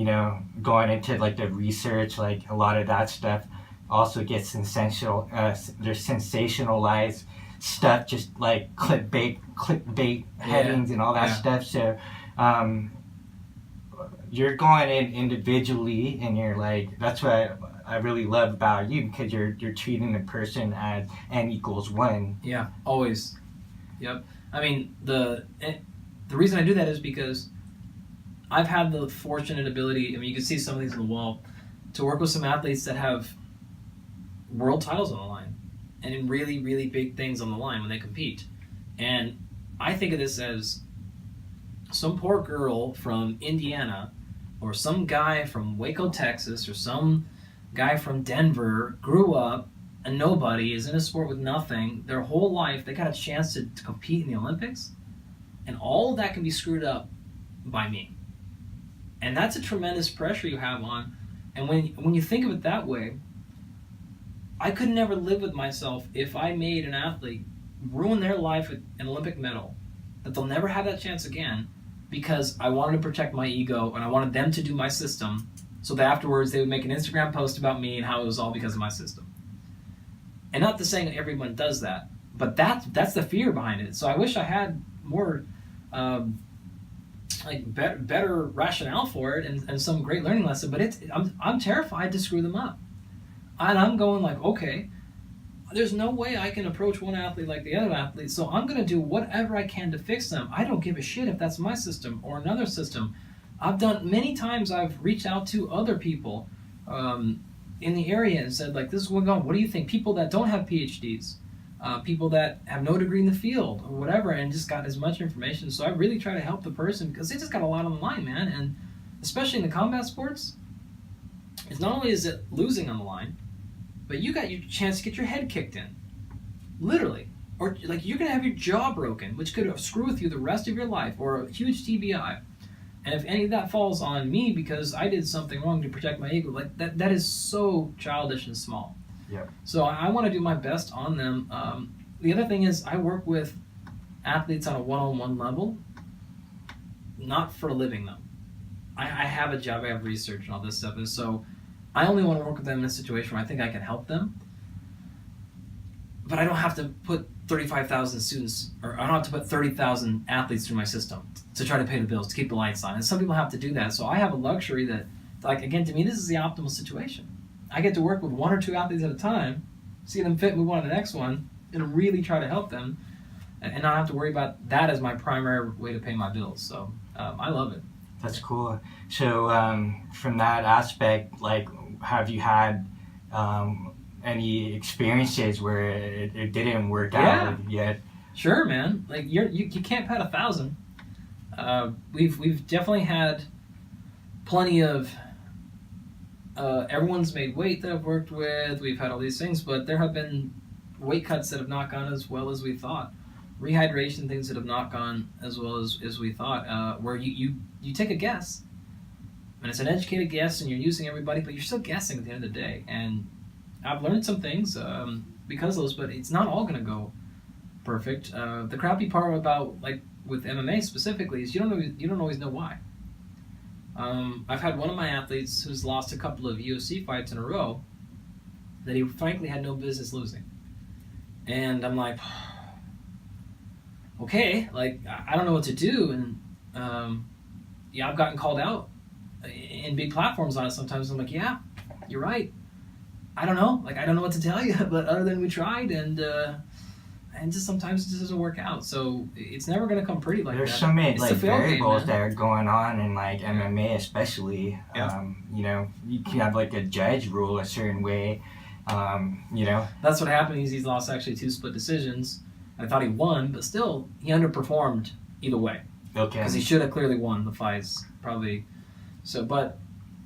going into like the research, like a lot of that stuff also gets there's sensationalized stuff, just like clickbait headings and all that stuff. So you're going in individually, and you're like, that's what I really love about you, because you're treating the person as n equals 1. Yeah, always. Yep. I mean, the reason I do that is because I've had the fortunate ability, I mean, you can see some of these on the wall, to work with some athletes that have world titles on the line and in really, really big things on the line when they compete. And I think of this as some poor girl from Indiana, or some guy from Waco, Texas, or some guy from Denver grew up a nobody, is in a sport with nothing. Their whole life, they got a chance to compete in the Olympics, and all of that can be screwed up by me. And that's a tremendous pressure you have on. And when you think of it that way, I could never live with myself if I made an athlete ruin their life with an Olympic medal, that they'll never have that chance again, because I wanted to protect my ego and I wanted them to do my system, so that afterwards they would make an Instagram post about me and how it was all because of my system. And not to say everyone does that, but that's the fear behind it. So I wish I had more better rationale for it, and some great learning lesson. But I'm terrified to screw them up, and I'm going like, okay, there's no way I can approach one athlete like the other athlete, so I'm going to do whatever I can to fix them. I don't give a shit if that's my system or another system. I've done many times. I've reached out to other people in the area and said, like, this is what's going on. What do you think? People that don't have PhDs, people that have no degree in the field or whatever, and just got as much information. So I really try to help the person, because they just got a lot on the line, man. And especially in the combat sports, it's not only is it losing on the line, but you got your chance to get your head kicked in, literally. Or like, you're gonna have your jaw broken, which could screw with you the rest of your life, or a huge TBI. And if any of that falls on me because I did something wrong to protect my ego, like that is so childish and small. Yep. So I want to do my best on them. The other thing is, I work with athletes on a one-on-one level, not for a living though. I have a job, I have research and all this stuff, and so I only want to work with them in a situation where I think I can help them. But I don't have to put 35,000 students, or I don't have to put 30,000 athletes through my system to try to pay the bills, to keep the lights on. And some people have to do that. So I have a luxury that, like, again, to me, this is the optimal situation. I get to work with 1 or 2 athletes at a time, see them fit, move on to the next one, and really try to help them, and not have to worry about that as my primary way to pay my bills. So I love it. That's cool. So from that aspect, like, have you had any experiences where it didn't work out yet? Sure, man. Like, you can't pet 1,000. We've definitely had plenty of everyone's made weight that I've worked with. We've had all these things, but there have been weight cuts that have not gone as well as we thought. Rehydration things that have not gone as well as we thought. Where you take a guess, and it's an educated guess, and you're using everybody, but you're still guessing at the end of the day. And I've learned some things because of those, but it's not all going to go perfect. The crappy part about, like, with MMA specifically, is you don't always know why. I've had one of my athletes who's lost a couple of UFC fights in a row that he frankly had no business losing, and I'm like, okay, like, I don't know what to do. And I've gotten called out in big platforms on it sometimes. I'm like, yeah, you're right. I don't know. Like, I don't know what to tell you, but other than we tried, and just sometimes it just doesn't work out. So it's never going to come pretty like There's that. so many, like, variables game, that are going on in, like, MMA especially. Yeah. You can have, like, a judge rule a certain way. That's what happened. He's lost actually 2 split decisions. I thought he won, but still, he underperformed either way. Okay. Because he should have clearly won the fights, probably. So, but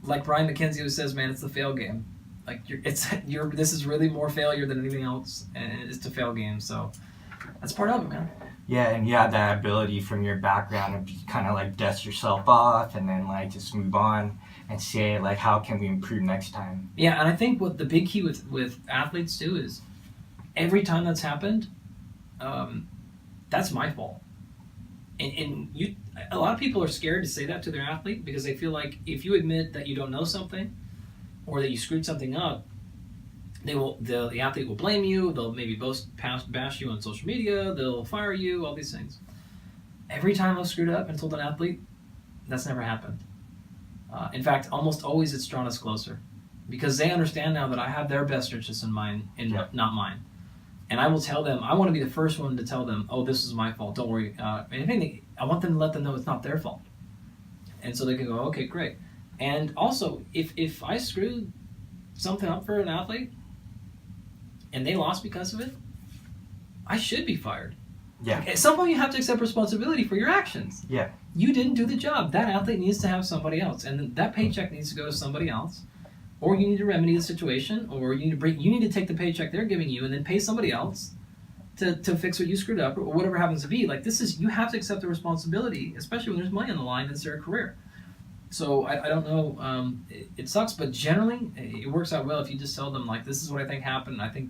like Brian McKenzie always says, man, it's the fail game. Like, this is really more failure than anything else, and it's a fail game. So that's part of it, man. Yeah, and you have that ability from your background to kind of, like, dust yourself off, and then, like, just move on and say, like, how can we improve next time? Yeah, and I think what the big key with athletes too is, every time that's happened, that's my fault. And a lot of people are scared to say that to their athlete, because they feel like if you admit that you don't know something, or that you screwed something up, the athlete will blame you. They'll maybe bash you on social media. They'll fire you. All these things. Every time I've screwed up and told an athlete, that's never happened. In fact, almost always it's drawn us closer because they understand now that I have their best interests in mind and not mine. And I will tell them, I want to be the first one to tell them, oh, this is my fault, don't worry. And if anything, I want them to let them know it's not their fault. And so they can go, okay, great. And also, if I screwed something up for an athlete and they lost because of it, I should be fired. Yeah. At some point, you have to accept responsibility for your actions. Yeah. You didn't do the job. That athlete needs to have somebody else, and that paycheck needs to go to somebody else. Or you need to remedy the situation, or you need to take the paycheck they're giving you and then pay somebody else to fix what you screwed up, or whatever happens to be. Like, you have to accept the responsibility, especially when there's money on the line. It's their career. So I don't know. It sucks, but generally it works out well if you just tell them, like, this is what I think happened. I think,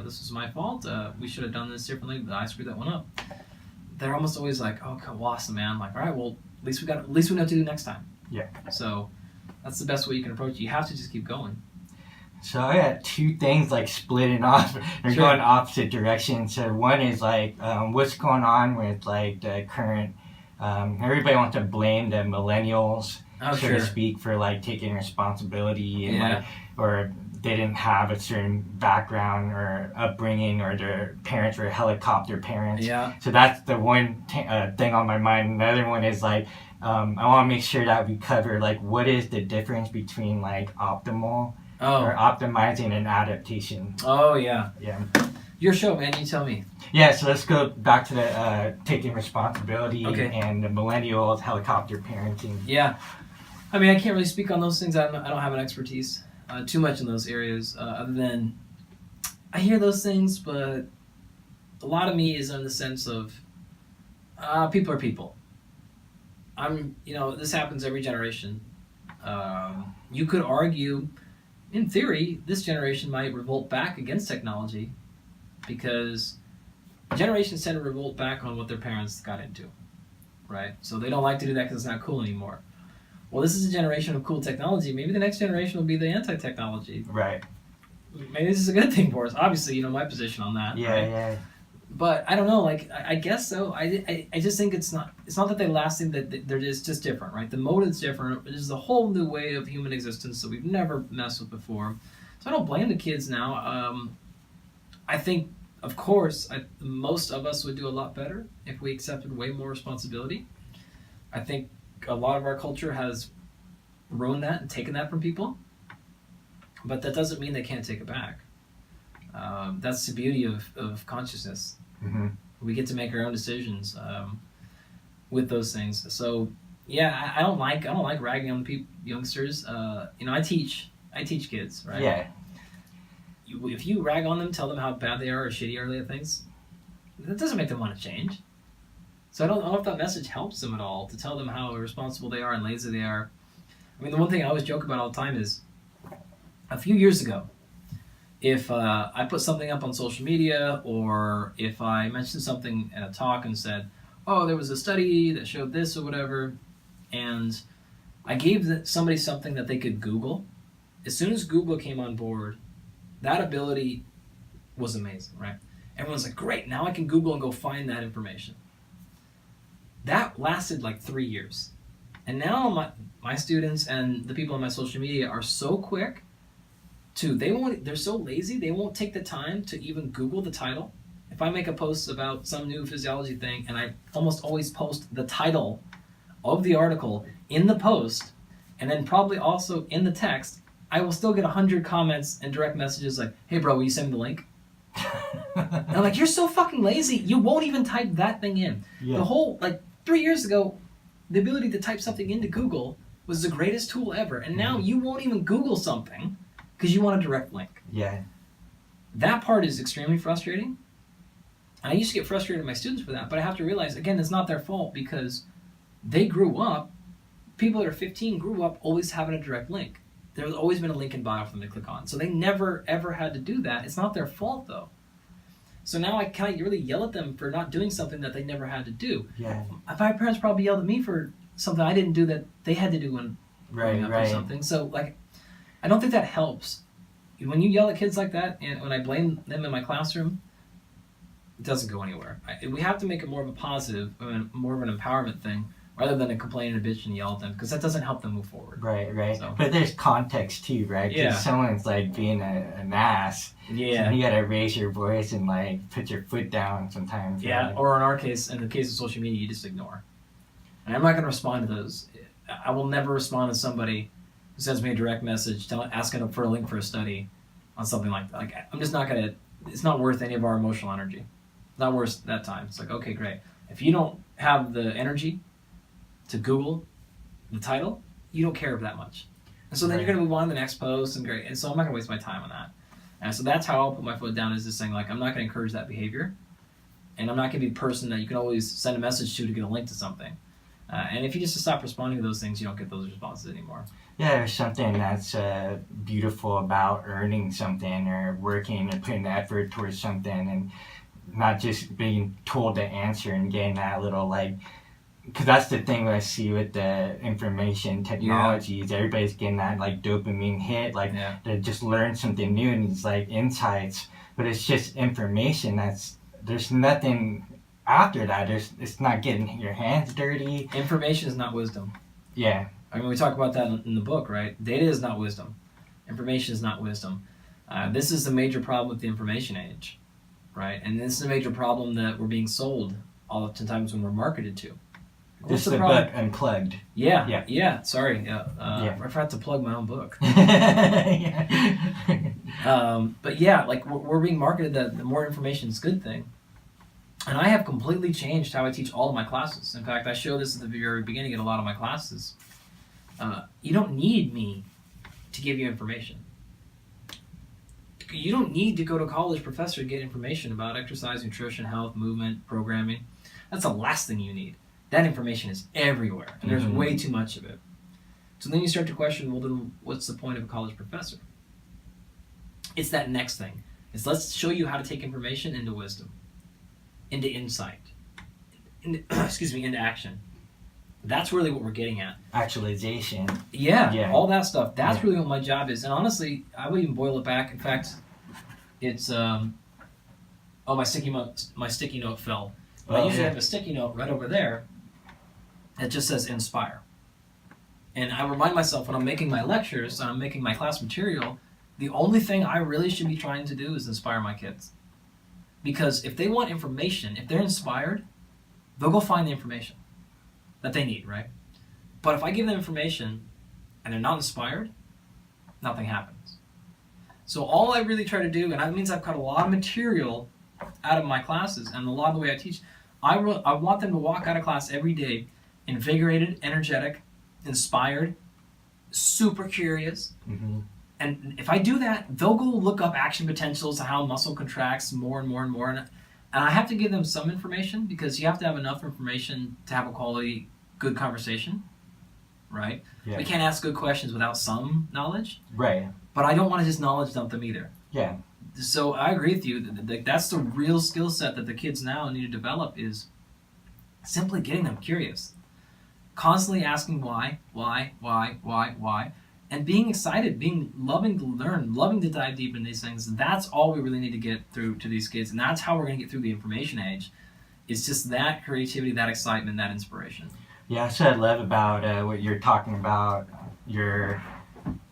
this is my fault. We should have done this differently, but I screwed that one up. They're almost always like, oh, awesome, man. Like, all right, well, at least we know what to do next time. Yeah. So that's the best way you can approach it. You have to just keep going. So I got two things like splitting off. They're going opposite directions. So one is like, what's going on with like the current, everybody wants to blame the millennials, so to speak, for like taking responsibility and like, or they didn't have a certain background or upbringing, or their parents were helicopter parents. Yeah. So that's the one thing on my mind. Another one is like, I want to make sure that we cover like what is the difference between like optimal or optimizing and adaptation. Oh yeah. Yeah. Your show, man. You tell me. Yeah. So let's go back to the taking responsibility and the millennials helicopter parenting. Yeah. I mean, I can't really speak on those things. I don't have an expertise too much in those areas, other than I hear those things, but a lot of me is in the sense of people are people. This happens every generation. You could argue, in theory, this generation might revolt back against technology because generations tend to revolt back on what their parents got into, right? So they don't like to do that because it's not cool anymore. Well, this is a generation of cool technology. Maybe the next generation will be the anti-technology. Right. Maybe this is a good thing for us. Obviously, my position on that. Yeah, right? Yeah. But I don't know. Like, I guess so. I just think it's not that they last thing, that they're just different, right? The motive's different. This is a whole new way of human existence that we've never messed with before. So I don't blame the kids now. I think, of course, most of us would do a lot better if we accepted way more responsibility. I think a lot of our culture has ruined that and taken that from people, but that doesn't mean they can't take it back. That's the beauty of consciousness. Mm-hmm. We get to make our own decisions with those things. So yeah, I don't like ragging on youngsters. I teach kids, right? Yeah. If you rag on them, tell them how bad they are or shitty are they at things, that doesn't make them want to change. So I don't know if that message helps them at all, to tell them how irresponsible they are and lazy they are. I mean, the one thing I always joke about all the time is, a few years ago, if I put something up on social media, or if I mentioned something in a talk and said, oh, there was a study that showed this or whatever, and I gave somebody something that they could Google, as soon as Google came on board, that ability was amazing, right? Everyone's like, great, now I can Google and go find that information. That lasted like 3 years. And now my students and the people on my social media are so quick they're so lazy, they won't take the time to even Google the title. If I make a post about some new physiology thing, and I almost always post the title of the article in the post, and then probably also in the text, I will still get 100 comments and direct messages like, hey bro, will you send me the link? And I'm like, you're so fucking lazy, you won't even type that thing in. Yeah. The whole, 3 years ago, the ability to type something into Google was the greatest tool ever. And now you won't even Google something because you want a direct link. Yeah. That part is extremely frustrating. And I used to get frustrated with my students for that, but I have to realize, again, it's not their fault because they grew up, people that are 15 grew up always having a direct link. There's always been a link in bio for them to click on. So they never, ever had to do that. It's not their fault, though. So now I can't really yell at them for not doing something that they never had to do. Yeah. My parents probably yelled at me for something I didn't do that they had to do when growing up or something. So, I don't think that helps. When you yell at kids like that, and when I blame them in my classroom, it doesn't go anywhere. We have to make it more of a positive, more of an empowerment thing, rather than to complain and bitch and yell at them, because that doesn't help them move forward. Right. So. But there's context too, right? 'Cause Yeah. someone's like being an ass. Yeah. So you gotta raise your voice and like put your foot down sometimes. Yeah. Right? Or in our case, in the case of social media, you just ignore. And I'm not going to respond to those. I will never respond to somebody who sends me a direct message asking for a link for a study on something like that. Like, I'm just not going to. It's not worth any of our emotional energy. It's not worth that time. It's like, okay, great. If you don't have the energy to Google the title, you don't care that much. And so then you're going to move on to the next post, and great. And so I'm not going to waste my time on that. And so that's how I'll put my foot down, is just saying, like, I'm not going to encourage that behavior. And I'm not going to be the person that you can always send a message to get a link to something. And if you just stop responding to those things, you don't get those responses anymore. Yeah, there's something that's beautiful about earning something or working and putting effort towards something, and not just being told to answer and getting that little, like, because that's the thing that I see with the information technology is everybody's getting that like dopamine hit, like they just learn something new and these like insights, but it's just information. There's nothing after that. It's not getting your hands dirty. Information is not wisdom. Yeah. I mean, we talk about that in the book, right? Data is not wisdom. Information is not wisdom. This is the major problem with the information age, right? And this is a major problem that we're being sold oftentimes when we're marketed to. This is the book Unplugged. Yeah. Sorry. I forgot to plug my own book. But yeah, like we're being marketed that the more information is a good thing. And I have completely changed how I teach all of my classes. In fact, I show this at the very beginning in a lot of my classes. You don't need me to give you information. You don't need to go to a college professor to get information about exercise, nutrition, health, movement, programming. That's the last thing you need. That information is everywhere, and there's way too much of it. So then you start to question, well, then what's the point of a college professor? It's that next thing. Let's show you how to take information into wisdom, into insight, into action. That's really what we're getting at. Actualization. Yeah, all that stuff. That's really what my job is. And honestly, I would even boil it back. In fact, it's my sticky note fell. But I usually have a sticky note right over there that just says inspire. And I remind myself when I'm making my lectures and I'm making my class material, the only thing I really should be trying to do is inspire my kids. Because if they want information, if they're inspired, they'll go find the information that they need, right? But if I give them information and they're not inspired, nothing happens. So all I really try to do, and that means I've cut a lot of material out of my classes and a lot of the way I teach, I want them to walk out of class every day invigorated, energetic, inspired, super curious. And if I do that, they'll go look up action potentials, how muscle contracts more and more and more. And I have to give them some information, because you have to have enough information to have a quality, good conversation, right? We can't ask good questions without some knowledge. Right. But I don't want to just knowledge dump them either. Yeah. So I agree with you. That's the real skill set that the kids now need to develop, is simply getting them curious. Constantly asking why, and being excited, loving to learn, loving to dive deep into these things. That's all we really need to get through to these kids, and that's how we're going to get through the information age. It's just that creativity, that excitement, that inspiration. Yeah, that's what I love about what you're talking about, your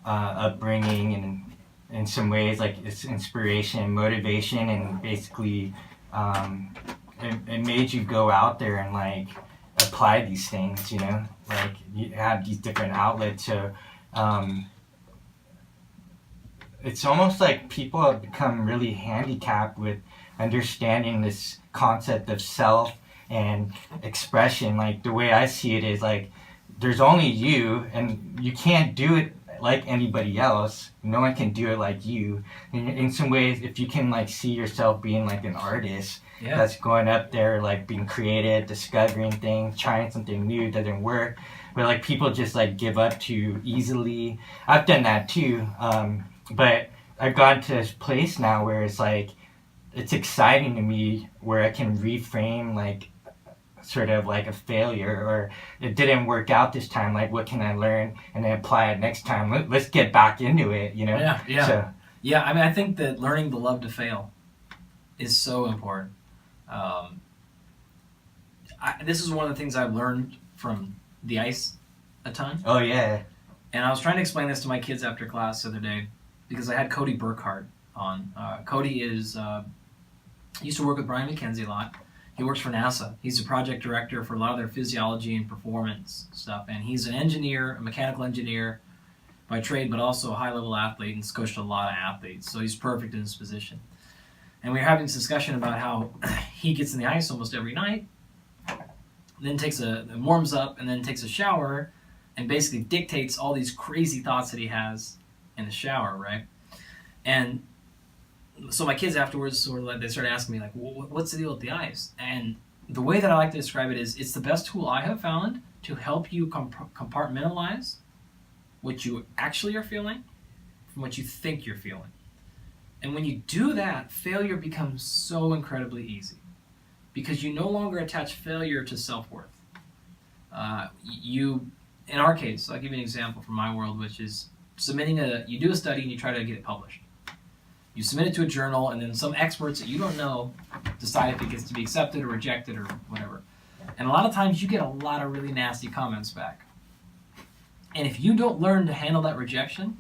upbringing, and in some ways, like, it's inspiration, motivation, and basically it made you go out there and like apply these things, you know, like you have these different outlets. So it's almost like people have become really handicapped with understanding this concept of self and expression. Like, the way I see it is like, there's only you, and you can't do it like anybody else. No one can do it like you. In some ways, if you can like see yourself being like an artist that's going up there, like being creative, discovering things, trying something new, doesn't work, but like people just like give up too easily. I've done that too, but I've gotten to this place now where it's like, it's exciting to me, where I can reframe like sort of like a failure, or it didn't work out this time, like what can I learn, and then apply it next time. Let's get back into it, you know? I mean, I think that learning to love to fail is so important. This is one of the things I've learned from the ice a ton. Oh yeah. And I was trying to explain this to my kids after class the other day because I had Cody Burkhart on. Cody is used to work with Brian McKenzie a lot. He works for NASA. He's the project director for a lot of their physiology and performance stuff. And he's an engineer, a mechanical engineer by trade, but also a high-level athlete and has coached a lot of athletes. So he's perfect in his position. And we were having this discussion about how he gets in the ice almost every night, then warms up, and then takes a shower, and basically dictates all these crazy thoughts that he has in the shower, right? And so my kids afterwards they started asking me, like, what's the deal with the ice? And the way that I like to describe it is, it's the best tool I have found to help you compartmentalize what you actually are feeling from what you think you're feeling. And when you do that, failure becomes so incredibly easy because you no longer attach failure to self-worth. In our case, I'll give you an example from my world, which is you do a study and you try to get it published. You submit it to a journal, and then some experts that you don't know decide if it gets to be accepted or rejected or whatever. And a lot of times you get a lot of really nasty comments back. And if you don't learn to handle that rejection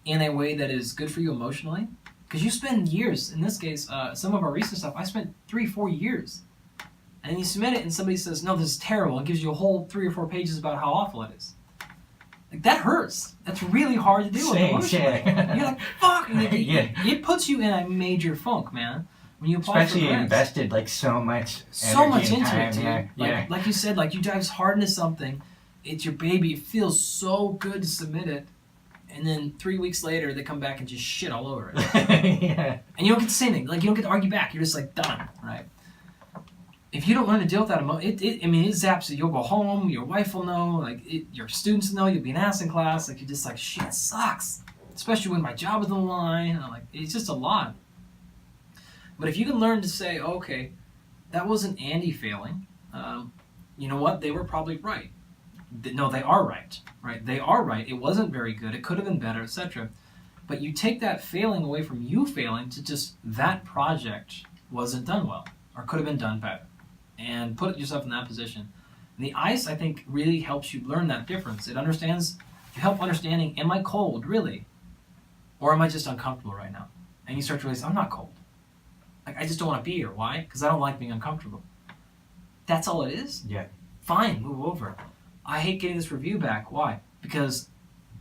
in a way that is good for you emotionally, because you spend years, in this case, some of our recent stuff, I spent 3-4 years. And then you submit it and somebody says, no, this is terrible, and gives you a whole 3 or 4 pages about how awful it is. Like, that hurts. That's really hard to deal with emotionally. You're like, fuck! It puts you in a major funk, man. When you apply especially for grants. Invested like so much energy into time, it, dude. yeah. Like you said, like you dive hard into something, it's your baby, it feels so good to submit it, and then 3 weeks later they come back and just shit all over it. Yeah. And you don't get to say anything. Like, you don't get to argue back. You're just like, done, right? If you don't learn to deal with that it zaps you. You'll go home, your wife will know, like your students know, you'll be an ass in class, like you're just like, shit sucks. Especially when my job is on the line. Like, it's just a lot. But if you can learn to say, okay, that wasn't Andy failing. You know what? They were probably right. No, they are right. Right? They are right. It wasn't very good. It could have been better, etc. But you take that failing away from you failing to just that project wasn't done well or could have been done better. And put yourself in that position. And the ice, I think, really helps you learn that difference. You help understanding, am I cold, really? Or am I just uncomfortable right now? And you start to realize, I'm not cold. Like, I just don't want to be here. Why? Because I don't like being uncomfortable. That's all it is? Yeah. Fine, move over. I hate getting this review back. Why? Because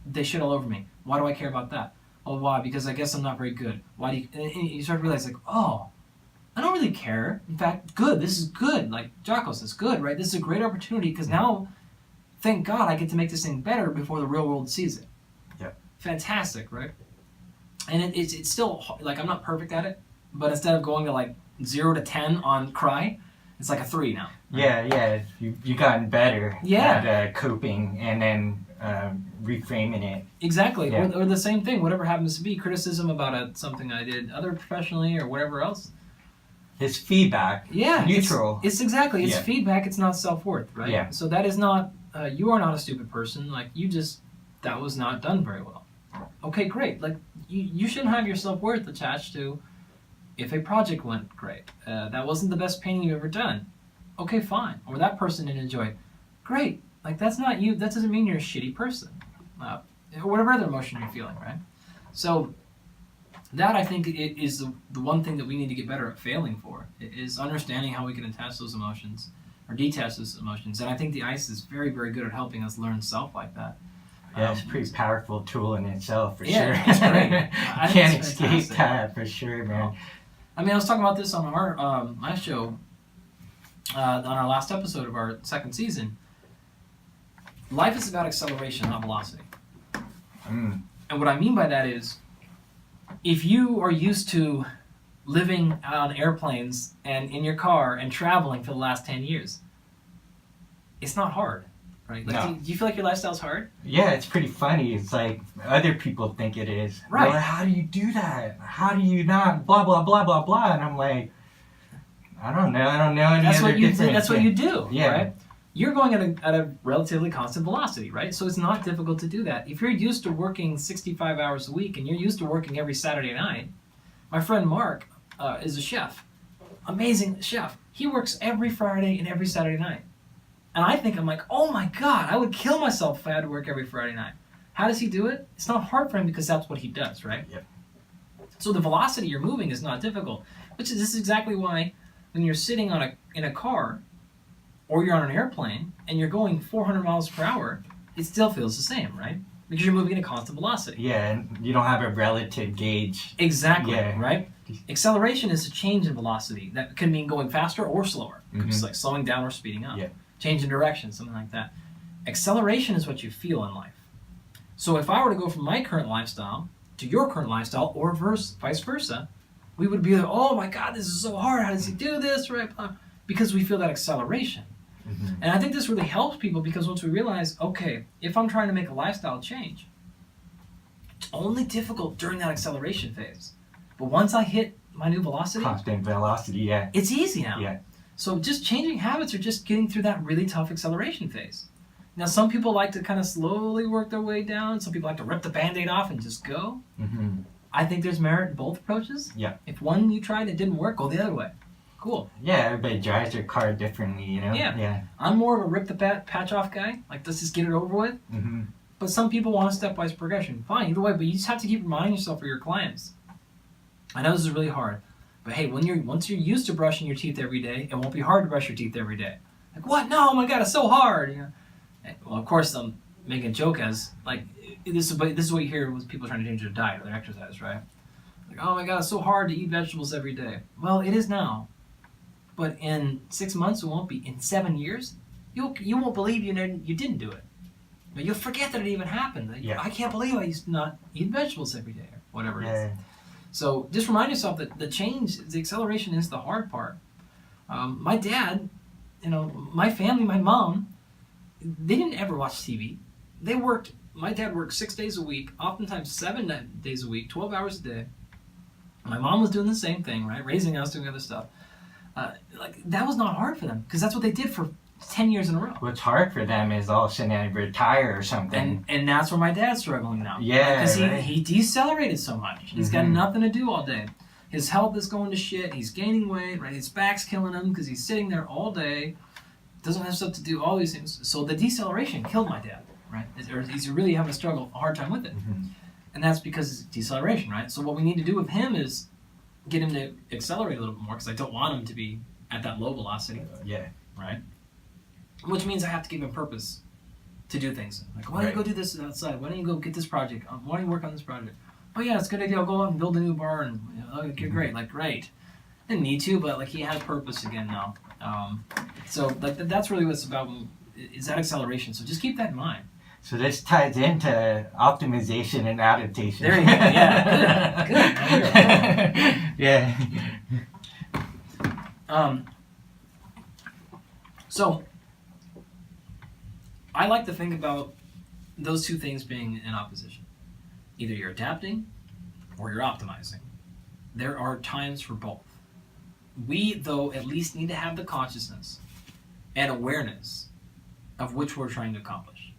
they shit all over me. Why do I care about that? Oh, why? Because I guess I'm not very good. Why do you... And you start to realize, like, oh, I don't really care. In fact, good. This is good. Like Jocko says, good, right? This is a great opportunity because now, thank God, I get to make this thing better before the real world sees it. Yeah. Fantastic, right? And it's still, like, I'm not perfect at it, but instead of going to like 0 to 10 on cry, it's like a 3 now. Right? Yeah. You've gotten better Yeah. at coping and then reframing it. Exactly. Yeah. Or the same thing, whatever happens to be, criticism about something I did other professionally or whatever else. It's feedback. Yeah. Neutral. It's feedback. It's not self-worth, right? Yeah. So that is not, you are not a stupid person. Like, that was not done very well. Okay, great. Like, you shouldn't have your self-worth attached to if a project went great. That wasn't the best painting you've ever done. Okay, fine. Or that person didn't enjoy it. Great. Like, that's not you. That doesn't mean you're a shitty person. Or whatever other emotion you're feeling, right? So that, I think, is the one thing that we need to get better at failing for, is understanding how we can attach those emotions or detach those emotions. And I think the ice is very, very good at helping us learn self like that. Yeah, it's a pretty powerful tool in itself, for sure. Yeah, it's great. Can't escape that, for sure, man. I mean, I was talking about this on my show, on our last episode of our second season. Life is about acceleration, not velocity. And what I mean by that is, if you are used to living on airplanes and in your car and traveling for the last 10 years, it's not hard, right? Like, No. do you feel like your lifestyle's hard? Yeah, it's pretty funny. It's like other people think it is. Right. Well, how do you do that? How do you not blah, blah, blah, blah, blah? And I'm like, I don't know any That's other what you difference. That's what you do, Yeah. right? You're going at a relatively constant velocity, right? So it's not difficult to do that. If you're used to working 65 hours a week and you're used to working every Saturday night, my friend Mark is a chef, amazing chef. He works every Friday and every Saturday night. And I think, I'm like, oh my God, I would kill myself if I had to work every Friday night. How does he do it? It's not hard for him because that's what he does, right? Yep. So the velocity you're moving is not difficult. This is exactly why when you're sitting in a car or you're on an airplane and you're going 400 miles per hour, it still feels the same, right? Because you're moving at a constant velocity. Yeah, and you don't have a relative gauge. Exactly, Yeah. right? Acceleration is a change in velocity. That can mean going faster or slower. Mhm. It's like slowing down or speeding up. Yeah. Change in direction, something like that. Acceleration is what you feel in life. So if I were to go from my current lifestyle to your current lifestyle, or vice versa, we would be like, oh my God, this is so hard. How does he do this? Right? Because we feel that acceleration. Mhm. And I think this really helps people because once we realize, okay, if I'm trying to make a lifestyle change, it's only difficult during that acceleration phase. But once I hit my new velocity, Constant velocity, yeah. it's easy now. Yeah. So just changing habits or just getting through that really tough acceleration phase. Now, some people like to kind of slowly work their way down. Some people like to rip the Band-Aid off and just go. Mm-hmm. I think there's merit in both approaches. Yeah. If one you tried and it didn't work, go the other way. Cool. Yeah, everybody drives their car differently, you know? Yeah. Yeah. I'm more of a rip the patch off guy. Like, let's just get it over with. Mm-hmm. But some people want a stepwise progression. Fine, either way, but you just have to keep reminding yourself for your clients. I know this is really hard, but hey, once you're used to brushing your teeth every day, it won't be hard to brush your teeth every day. Like, what? No, oh my God, it's so hard. You know? Well, of course, I'm making a joke as like this is what you hear with people trying to change their diet or their exercise, right? Like, oh my God, it's so hard to eat vegetables every day. Well, it is now, but in 6 months it won't be. In 7 years, you won't believe you didn't do it. But you'll forget that it even happened. Like, Yeah. I can't believe I used to not eat vegetables every day or whatever it is. Yeah. So just remind yourself that the acceleration is the hard part. My dad, my family, my mom, they didn't ever watch TV. My dad worked 6 days a week, oftentimes 7 days a week, 12 hours a day. My mom was doing the same thing, right? Raising us, doing other stuff. That was not hard for them because that's what they did for 10 years in a row. What's hard for them is all of a sudden I retire or something. And that's where my dad's struggling now. Yeah, Because right. he decelerated so much. He's got Mhm. nothing to do all day. His health is going to shit. He's gaining weight, right? His back's killing him because he's sitting there all day. Doesn't have stuff to do, all these things. So the deceleration killed my dad, right? Or he's really having a hard time with it. Mhm. And that's because it's deceleration, right? So what we need to do with him is get him to accelerate a little bit more because I don't want him to be at that low velocity, Yeah. right? Which means I have to give him purpose to do things. Like, why don't you go do this outside? Why don't you go get this project? Why don't you work on this project? Oh yeah, it's a good idea. I'll go out and build a new barn. Okay, great. Like, great. Didn't need to, but like he has purpose again now. So like that's really what it's about. Is that acceleration? So just keep that in mind. So this ties into optimization and adaptation. There you go. Yeah. Good. Yeah. So I like to think about those two things being in opposition. Either you're adapting or you're optimizing. There are times for both. We, though, at least need to have the consciousness and awareness of which we're trying to accomplish.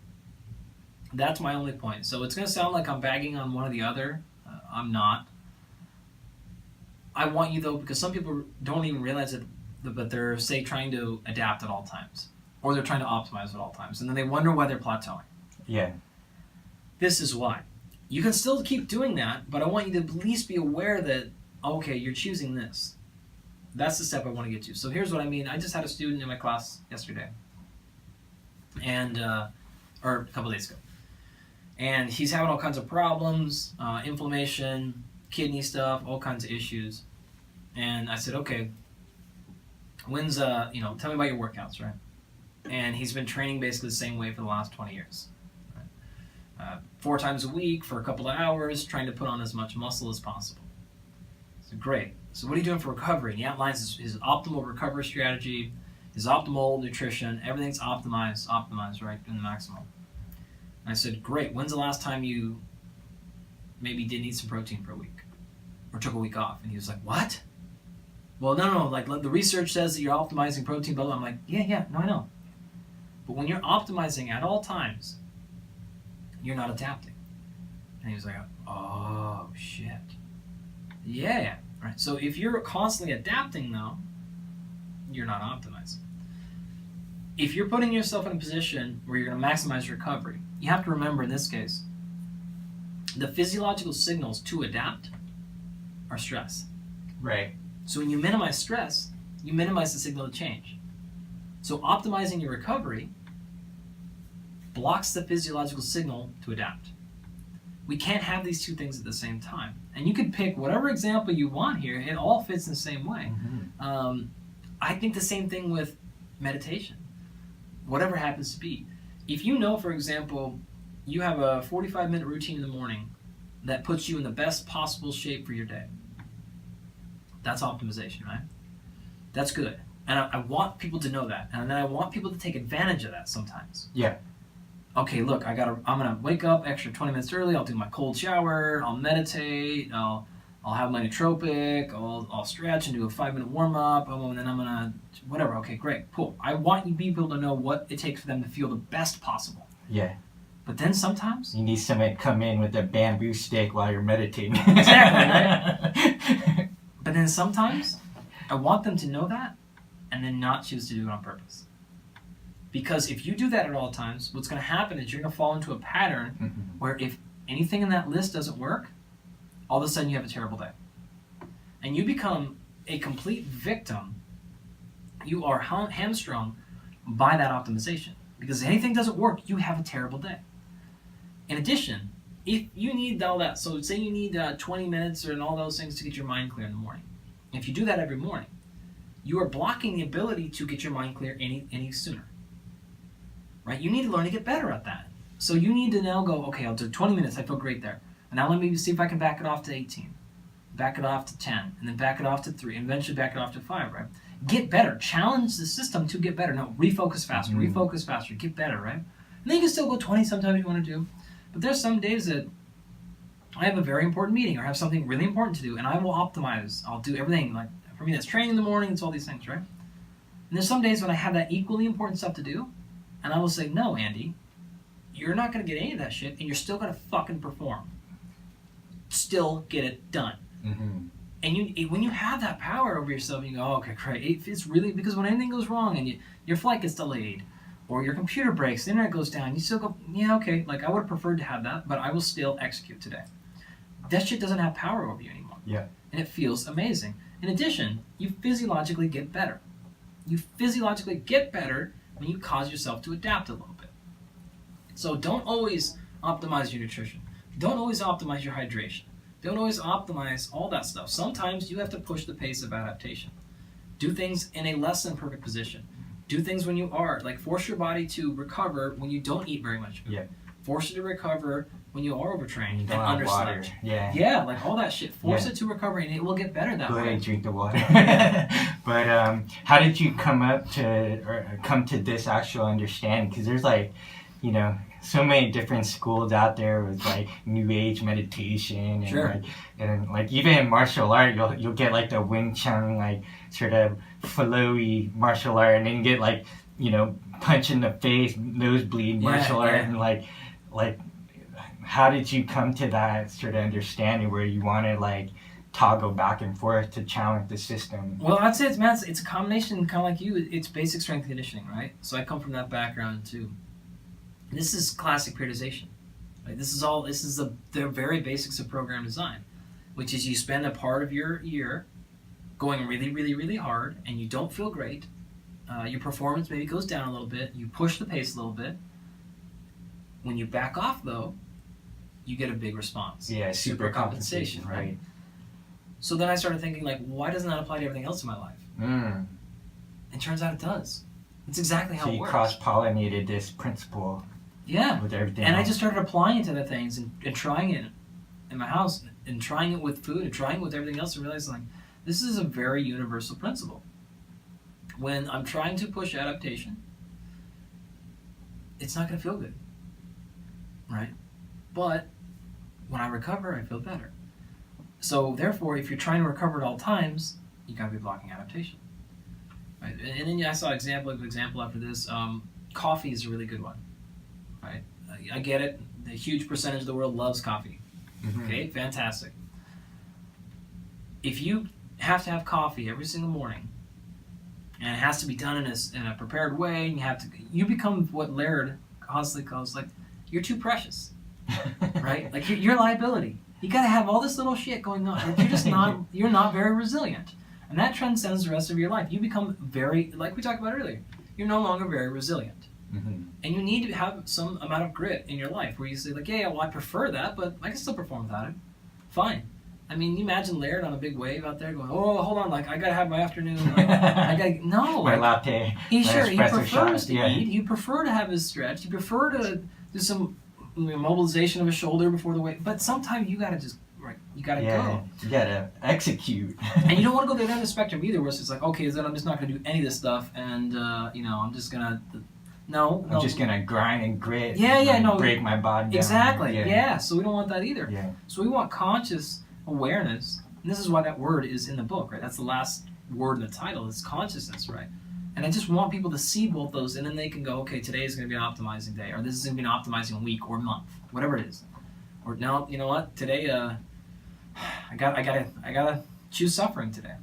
That's my only point. So it's going to sound like I'm bagging on one or the other. I'm not. I want you, though, because some people don't even realize it, but they're, say, trying to adapt at all times. Or they're trying to optimize at all times. And then they wonder why they're plateauing. Yeah. This is why. You can still keep doing that, but I want you to at least be aware that, okay, you're choosing this. That's the step I want to get to. So here's what I mean. I just had a student in my class yesterday, and or a couple days ago. And he's having all kinds of problems, inflammation, kidney stuff, all kinds of issues. And I said, okay, when's, tell me about your workouts, right? And he's been training basically the same way for the last 20 years. 4 times a week for a couple of hours, trying to put on as much muscle as possible. So great. So what are you doing for recovery? And he outlines his optimal recovery strategy, his optimal nutrition, everything's optimized, right, in the maximum. And I said, great, when's the last time you maybe didn't eat some protein for a week? Or took a week off? And he was like, what? Well, no, like the research says that you're optimizing protein, blah, blah. I'm like, yeah, no, I know. But when you're optimizing at all times, you're not adapting. And he was like, oh, shit. Yeah, right. So if you're constantly adapting, though, you're not optimizing. if you're putting yourself in a position where you're going to maximize your recovery, you have to remember in this case, the physiological signals to adapt are stress. Right. So when you minimize stress, you minimize the signal to change. So optimizing your recovery blocks the physiological signal to adapt. We can't have these two things at the same time. And you can pick whatever example you want here. It all fits in the same way. Mm-hmm. I think the same thing with meditation. Whatever happens to be. If you know, for example, you have a 45-minute routine in the morning that puts you in the best possible shape for your day. That's optimization, right? That's good. And I want people to know that. And then I want people to take advantage of that sometimes. Yeah. Okay, look, I'm gonna wake up extra 20 minutes early. I'll do my cold shower. I'll meditate. I'll have my nootropic. I'll stretch and do a 5-minute warm up. And then I'm gonna whatever. Okay, great, cool. I want you people to know what it takes for them to feel the best possible. Yeah. But then sometimes You need someone to come in with a bamboo stick while you're meditating. Exactly, right? But then sometimes I want them to know that and then not choose to do it on purpose. Because if you do that at all times, what's going to happen is you're going to fall into a pattern Mm-hmm. where if anything in that list doesn't work, all of a sudden you have a terrible day. And you become a complete victim. You are hamstrung by that optimization. Because if anything doesn't work, you have a terrible day. In addition, if you need all that, so say you need 20 minutes and all those things to get your mind clear in the morning. If you do that every morning, you are blocking the ability to get your mind clear any sooner. Right? You need to learn to get better at that. So you need to now go, okay, I'll do 20 minutes, I feel great there. And now let me see if I can back it off to 18. Back it off to 10. And then back it off to 3. And eventually back it off to 5, right? Get better. Challenge the system to get better. No, refocus faster, refocus faster, get better, right? And then you can still go 20 sometimes if you want to do. But there's some days that I have a very important meeting or have something really important to do, and I will optimize. I'll do everything. Like for me, that's training in the morning, it's all these things, right? And there's some days when I have that equally important stuff to do, and I will say, no, Andy, you're not going to get any of that shit, and you're still going to fucking perform. Still get it done. Mm-hmm. And when you have that power over yourself, you go, oh, okay, great. It's really, because when anything goes wrong and your flight gets delayed, or your computer breaks, the internet goes down, you still go, yeah, okay, like I would have preferred to have that, but I will still execute today. That shit doesn't have power over you anymore. Yeah. And it feels amazing. In addition, you physiologically get better. You physiologically get better when you cause yourself to adapt a little bit. So don't always optimize your nutrition. Don't always optimize your hydration. Don't always optimize all that stuff. Sometimes you have to push the pace of adaptation. Do things in a less than perfect position. Do things when you are, like force your body to recover when you don't eat very much food. Yeah. Force it to recover when you are overtrained and Don't have water. underslept. Yeah. Yeah, like all that shit. Force Yeah. it to recover and it will get better that Go ahead way. and drink the water. But how did you come to this actual understanding? Because there's like, so many different schools out there with like New Age meditation and Sure. like even in martial art, you'll get like the Wing Chun like sort of flowy martial art, and then you get like punch in the face, nosebleed martial art, and like how did you come to that sort of understanding where you want to like toggle back and forth to challenge the system? Well, I'd say it's a combination, kind of like you. It's basic strength conditioning, right? So I come from that background too. This is classic periodization. Right? This is the very basics of program design, which is you spend a part of your year going really, really, really hard, and you don't feel great. Your performance maybe goes down a little bit. You push the pace a little bit. When you back off, though, you get a big response. Yeah, super compensation, right? So then I started thinking, like, why doesn't that apply to everything else in my life? Mm. And turns out it does. It's exactly how So it you works. cross-pollinated this principle Yeah. with everything And I else. just started applying it to the things and trying it in my house and trying it with food and trying it with everything else and realizing, like, this is a very universal principle. When I'm trying to push adaptation, it's not going to feel good, right? But when I recover, I feel better. So therefore, if you're trying to recover at all times, you got to be blocking adaptation, right? And then I saw an example after this. Coffee is a really good one, right? I get it. The huge percentage of the world loves coffee. Mhm. Okay, fantastic. If you have to have coffee every single morning, and it has to be done in a prepared way. And you become what Laird constantly calls like, you're too precious, right? Like you're liability. You got to have all this little shit going on. Like you're not very resilient, and that transcends the rest of your life. You become very, like we talked about earlier, you're no longer very resilient. Mm-hmm. And you need to have some amount of grit in your life where you say like, yeah, well, I prefer that, but I can still perform without it. Fine. I mean, you imagine Laird on a big wave out there going, oh, hold on, like I gotta have my afternoon. My latte. He prefers to eat. He prefer to have his stretch. He prefer to do some mobilization of his shoulder before the wave. But sometimes you gotta just go. You gotta execute. And you don't want to go to the other spectrum either, where it's just like, okay, then I'm just not gonna do any of this stuff, and I'm just gonna. No. I'm just gonna grind and grit. Break my body down. Exactly. Yeah. So we don't want that either. Yeah. So we want conscious awareness, and this is why that word is in the book, right? That's the last word in the title. It's consciousness, right? And I just want people to see both those, and then they can go, okay, today is going to be an optimizing day, or this is going to be an optimizing week or month, whatever it is. Or now, you know what? Today, I gotta choose suffering today,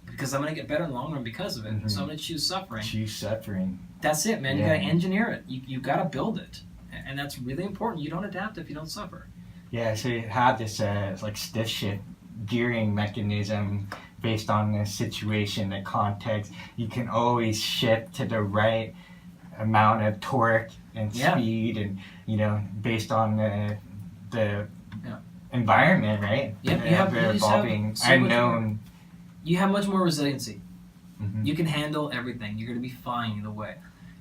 because I'm going to get better in the long run because of it. Mm-hmm. So I'm going to choose suffering. Choose suffering. That's it, man. You got to engineer it. You got to build it, and that's really important. You don't adapt if you don't suffer. Yeah, so you have this like stiff shift gearing mechanism based on the situation, the context. You can always shift to the right amount of torque and speed, and based on the environment, right? Yep, evolving, unknown. You have much more resiliency. Mm-hmm. You can handle everything. You're going to be fine either way.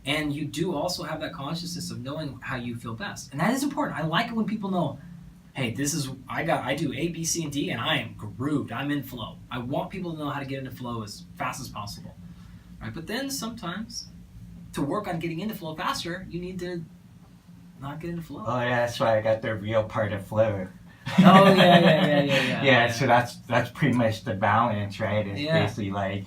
And you do also have that consciousness of knowing how you feel best, and that is important. I like it when people know, hey, I do A, B, C, and D, and I am grooved. I'm in flow. I want people to know how to get into flow as fast as possible, right? But then sometimes, to work on getting into flow faster, you need to not get into flow. Oh yeah, that's why I got the real part of flow. Oh yeah. So that's pretty much the balance, right? It's basically like,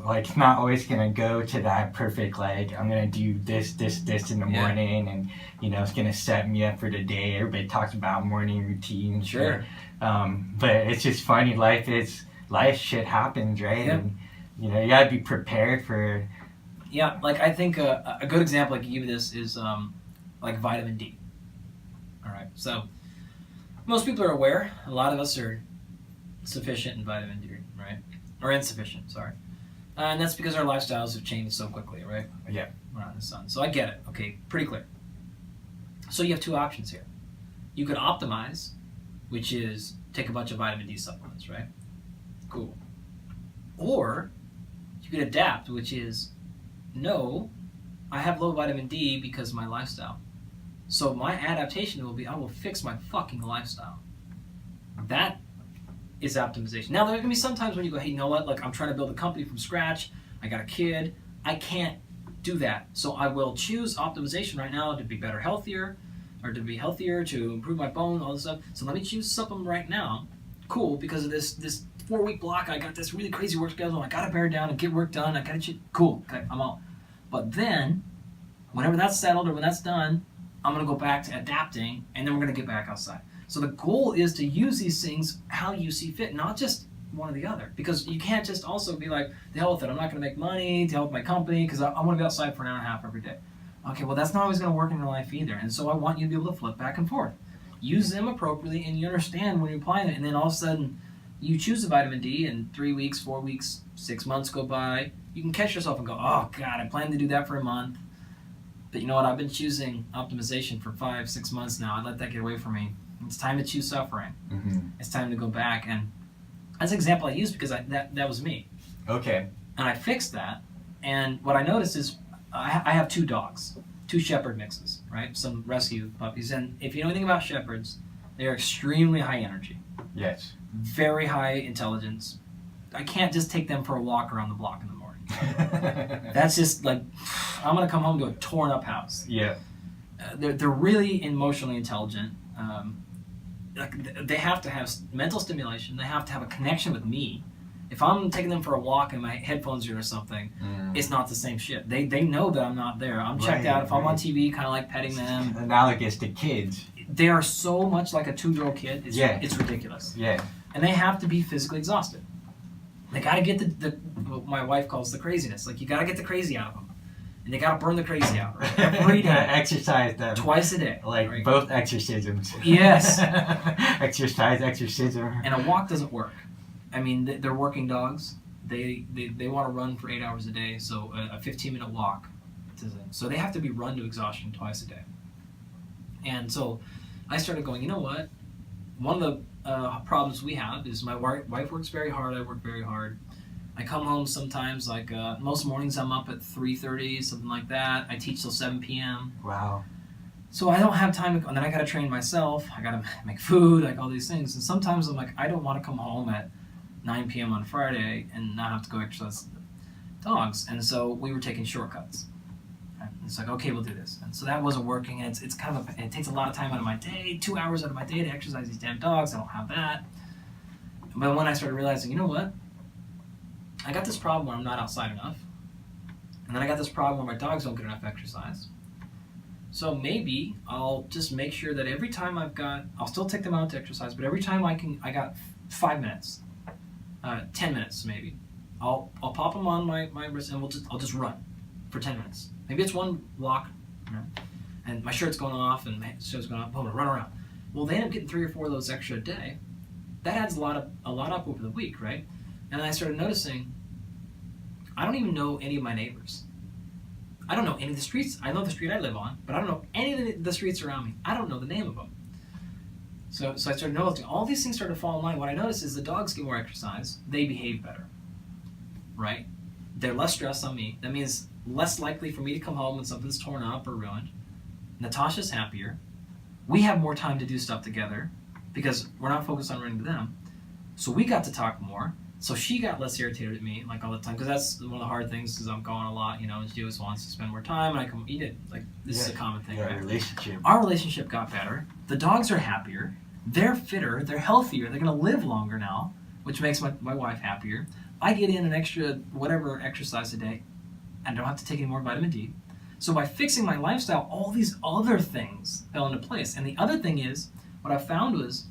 like it's not always gonna go to that perfect, like I'm gonna do this in the morning, and it's gonna set me up for the day. Everybody talks about morning routines. Sure. But it's just funny. Life shit happens, right? Yep. And you gotta be prepared for. Yeah, like I think a good example I can give you this is like vitamin D. All right, so most people are aware. A lot of us are sufficient in vitamin D, right? Or insufficient, sorry. And that's because our lifestyles have changed so quickly, right? Yeah. Around the sun. So I get it. Okay, pretty clear. So you have two options here. You could optimize, which is take a bunch of vitamin D supplements, right? Cool. Or you could adapt, which is, no, I have low vitamin D because of my lifestyle. So my adaptation will be, I will fix my fucking lifestyle. That is optimization. Now, there are going to be some times when you go, hey, you know what? Like, I'm trying to build a company from scratch. I got a kid. I can't do that. So I will choose optimization right now to be better, healthier, or to be healthier, to improve my bone, all this stuff. So let me choose supplement right now. Cool, because of this 4-week block, I got this really crazy work schedule. I got to bear down and get work done. I got to cool. Okay, I'm out. But then, whenever that's settled or when that's done, I'm going to go back to adapting, and then we're going to get back outside. So the goal is to use these things how you see fit, not just one or the other. Because you can't just also be like, the hell with it, I'm not going to make money to help my company because I want to be outside for an hour and a half every day. Okay, well that's not always going to work in your life either. And so I want you to be able to flip back and forth. Use them appropriately, and you understand when you're applying it, and then all of a sudden you choose the vitamin D, and 3 weeks, 4 weeks, 6 months go by. You can catch yourself and go, oh God, I planned to do that for a month. But you know what, I've been choosing optimization for 5-6 months now. I let that get away from me. It's time to choose suffering. Mm-hmm. It's time to go back. And that's an example I used because that was me. Okay. And I fixed that. And what I noticed is I have 2 dogs, 2 shepherd mixes, right? Some rescue puppies. And if you know anything about shepherds, they are extremely high energy. Yes. Very high intelligence. I can't just take them for a walk around the block in the morning. That's just like, I'm going to come home to a torn up house. Yeah. They're really emotionally intelligent. They have to have mental stimulation. They have to have a connection with me. If I'm taking them for a walk and my headphones are or something, it's not the same shit. They know that I'm not there. I'm checked out. If I'm on TV, kind of like petting them. Analogous to kids. They are so much like a 2-year-old kid. It's ridiculous. Yeah. And they have to be physically exhausted. They got to get the what my wife calls the craziness. Like, you got to get the crazy out of them. And they got to burn the crazy out, right? Every day. Exercise them. Twice a day. Like right? both exorcisms. Yes. Exercise, exorcism. And a walk doesn't work. I mean, they're working dogs. They want to run for 8 hours a day, so a 15-minute walk. So they have to be run to exhaustion twice a day. And so I started going, you know what? One of the problems we have is my wife works very hard, I work very hard. I come home sometimes, like most mornings I'm up at 3:30, something like that. I teach till 7 p.m. Wow. So I don't have time, and then I got to train myself. I got to make food, like all these things. And sometimes I'm like, I don't want to come home at 9 p.m. on Friday and not have to go exercise the dogs. And so we were taking shortcuts. And it's like, okay, we'll do this. And so that wasn't working. And it's kind of it takes a lot of time out of my day, 2 hours out of my day to exercise these damn dogs. I don't have that. But when I started realizing, you know what? I got this problem where I'm not outside enough. And then I got this problem where my dogs don't get enough exercise. So maybe I'll just make sure that every time I'll still take them out to exercise, but every time I got 5 minutes, 10 minutes maybe, I'll pop them on my wrist and I'll just run for 10 minutes. Maybe it's one block, you know, and my shirt's going off and my shirt's going off, boom, run around. Well, they end up getting 3 or 4 of those extra a day. That adds a lot up over the week, right? And then I started noticing, I don't even know any of my neighbors. I don't know any of the streets. I know the street I live on, but I don't know any of the streets around me. I don't know the name of them. So I started noticing all these things started to fall in line. What I noticed is the dogs get more exercise. They behave better, right? They're less stressed on me. That means less likely for me to come home when something's torn up or ruined. Natasha's happier. We have more time to do stuff together because we're not focused on running to them. So we got to talk more. So she got less irritated at me, like all the time, because that's one of the hard things. Is I'm gone a lot, you know. And she always wants to spend more time, and I come eat it. Like this is a common thing. Yeah, right? Our relationship got better. The dogs are happier. They're fitter. They're healthier. They're gonna live longer now, which makes my wife happier. I get in an extra whatever exercise a day. I don't have to take any more vitamin D. So by fixing my lifestyle, all these other things fell into place. And the other thing is, what I found was,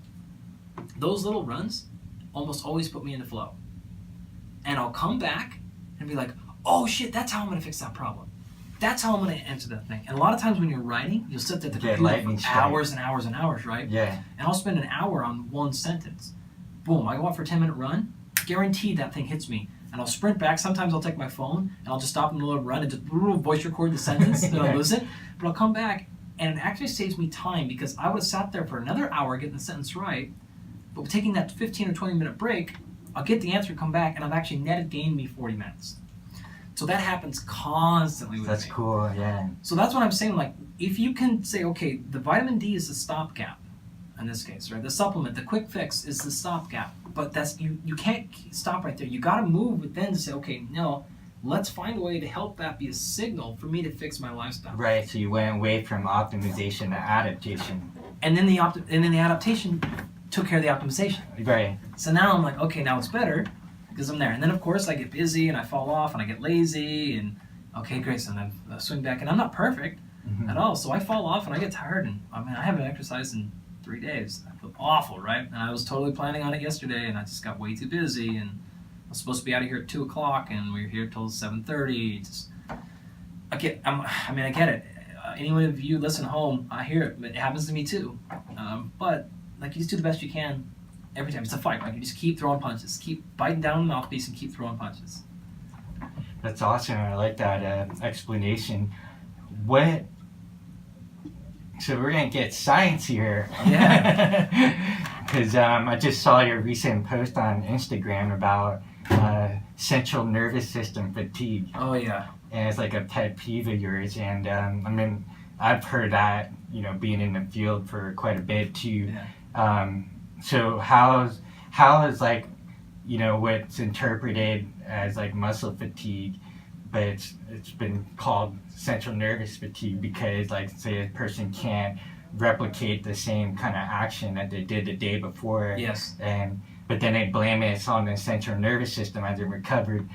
those little runs almost always put me into flow. And I'll come back and be like, oh shit, that's how I'm going to fix that problem. That's how I'm going to answer that thing. And a lot of times when you're writing, you'll sit at the computer for hours and hours and hours, right? Yeah. And I'll spend an hour on one sentence. Boom, I go out for a 10-minute run, guaranteed that thing hits me. And I'll sprint back. Sometimes I'll take my phone and I'll just stop in the middle of a run and just voice record the sentence, then I'll lose it. But I'll come back and it actually saves me time because I would have sat there for another hour getting the sentence right. But taking that 15 or 20 minute break, I'll get the answer, come back, and I've actually netted gained me 40 minutes. So that happens constantly with me. That's cool, yeah. So that's what I'm saying. Like, if you can say, okay, the vitamin D is the stopgap in this case, right? The supplement, the quick fix is the stopgap. But that's you can't stop right there. You got to move it then to say, okay, no, let's find a way to help that be a signal for me to fix my lifestyle. Right. So you went away from optimization to adaptation. And then the adaptation took care of the optimization. Right. So now I'm like, okay, now it's better because I'm there. And then of course I get busy and I fall off and I get lazy and okay, great. So then I swing back and I'm not perfect at all. So I fall off and I get tired and I mean I haven't exercised in 3 days. I feel awful, right? And I was totally planning on it yesterday and I just got way too busy and I was supposed to be out of here at 2 o'clock and we were here till 7:30. I get it. Anyone of you listen home, I hear it. It happens to me too. But like, you just do the best you can every time. It's a fight. Like, you just keep throwing punches. Keep biting down the mouthpiece and keep throwing punches. That's awesome. I like that explanation. So we're going to get science here. Yeah. Because I just saw your recent post on Instagram about central nervous system fatigue. Oh, yeah. And it's like a pet peeve of yours. And I mean, I've heard that, you know, being in the field for quite a bit too. Yeah. So how is like, you know, what's interpreted as like muscle fatigue, but it's been called central nervous fatigue because, like, say a person can't replicate the same kind of action that they did the day before. Yes. But then they blame it on the central nervous system as it recovered.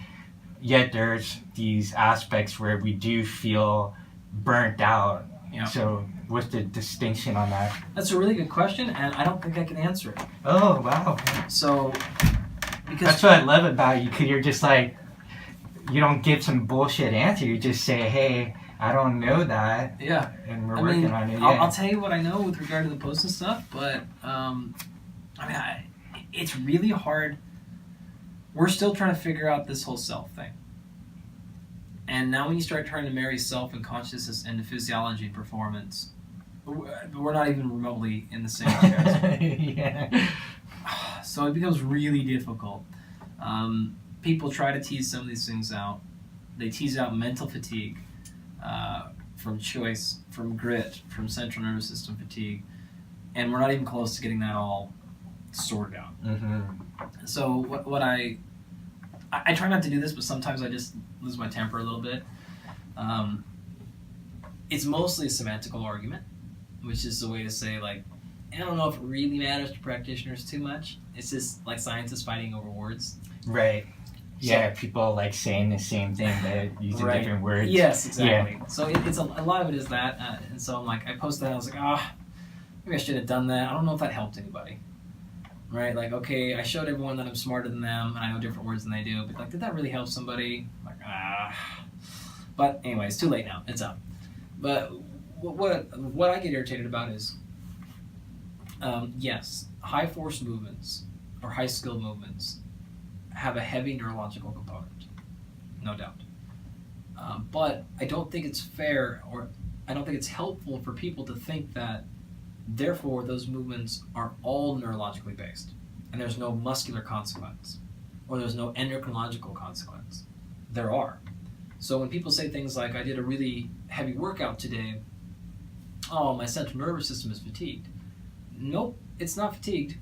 Yet there's these aspects where we do feel burnt out. Yeah. So what's the distinction on that? That's a really good question, and I don't think I can answer it. Oh, wow. So, because that's what I love about you, because you're just like, you don't give some bullshit answer. You just say, hey, I don't know that. Yeah. And we're working on it. Yeah. I'll tell you what I know with regard to the post and stuff, but it's really hard. We're still trying to figure out this whole self thing. And now when you start trying to marry self and consciousness into physiology and performance, we're not even remotely in the same space. Yeah. So it becomes really difficult. People try to tease some of these things out. They tease out mental fatigue from choice, from grit, from central nervous system fatigue, and we're not even close to getting that all sorted out. Mm-hmm. So what I try not to do this, but sometimes I just lose my temper a little bit. It's mostly a semantical argument, which is a way to say, like, I don't know if it really matters to practitioners too much. It's just like scientists fighting over words. Right. Yeah, people like saying the same thing but using different words. Yes, exactly. Yeah. So it's a lot of it is that, and so I'm like, I posted that, I was like, maybe I should have done that. I don't know if that helped anybody. Right? Like, okay, I showed everyone that I'm smarter than them and I know different words than they do, but like, did that really help somebody? Like, But anyway, it's too late now. It's up. But what I get irritated about is, yes, high force movements or high skill movements have a heavy neurological component, no doubt. But I don't think it's fair, or I don't think it's helpful for people to think that therefore those movements are all neurologically based and there's no muscular consequence or there's no endocrinological consequence. There are. So when people say things like, I did a really heavy workout today, oh, my central nervous system is fatigued. Nope, it's not fatigued.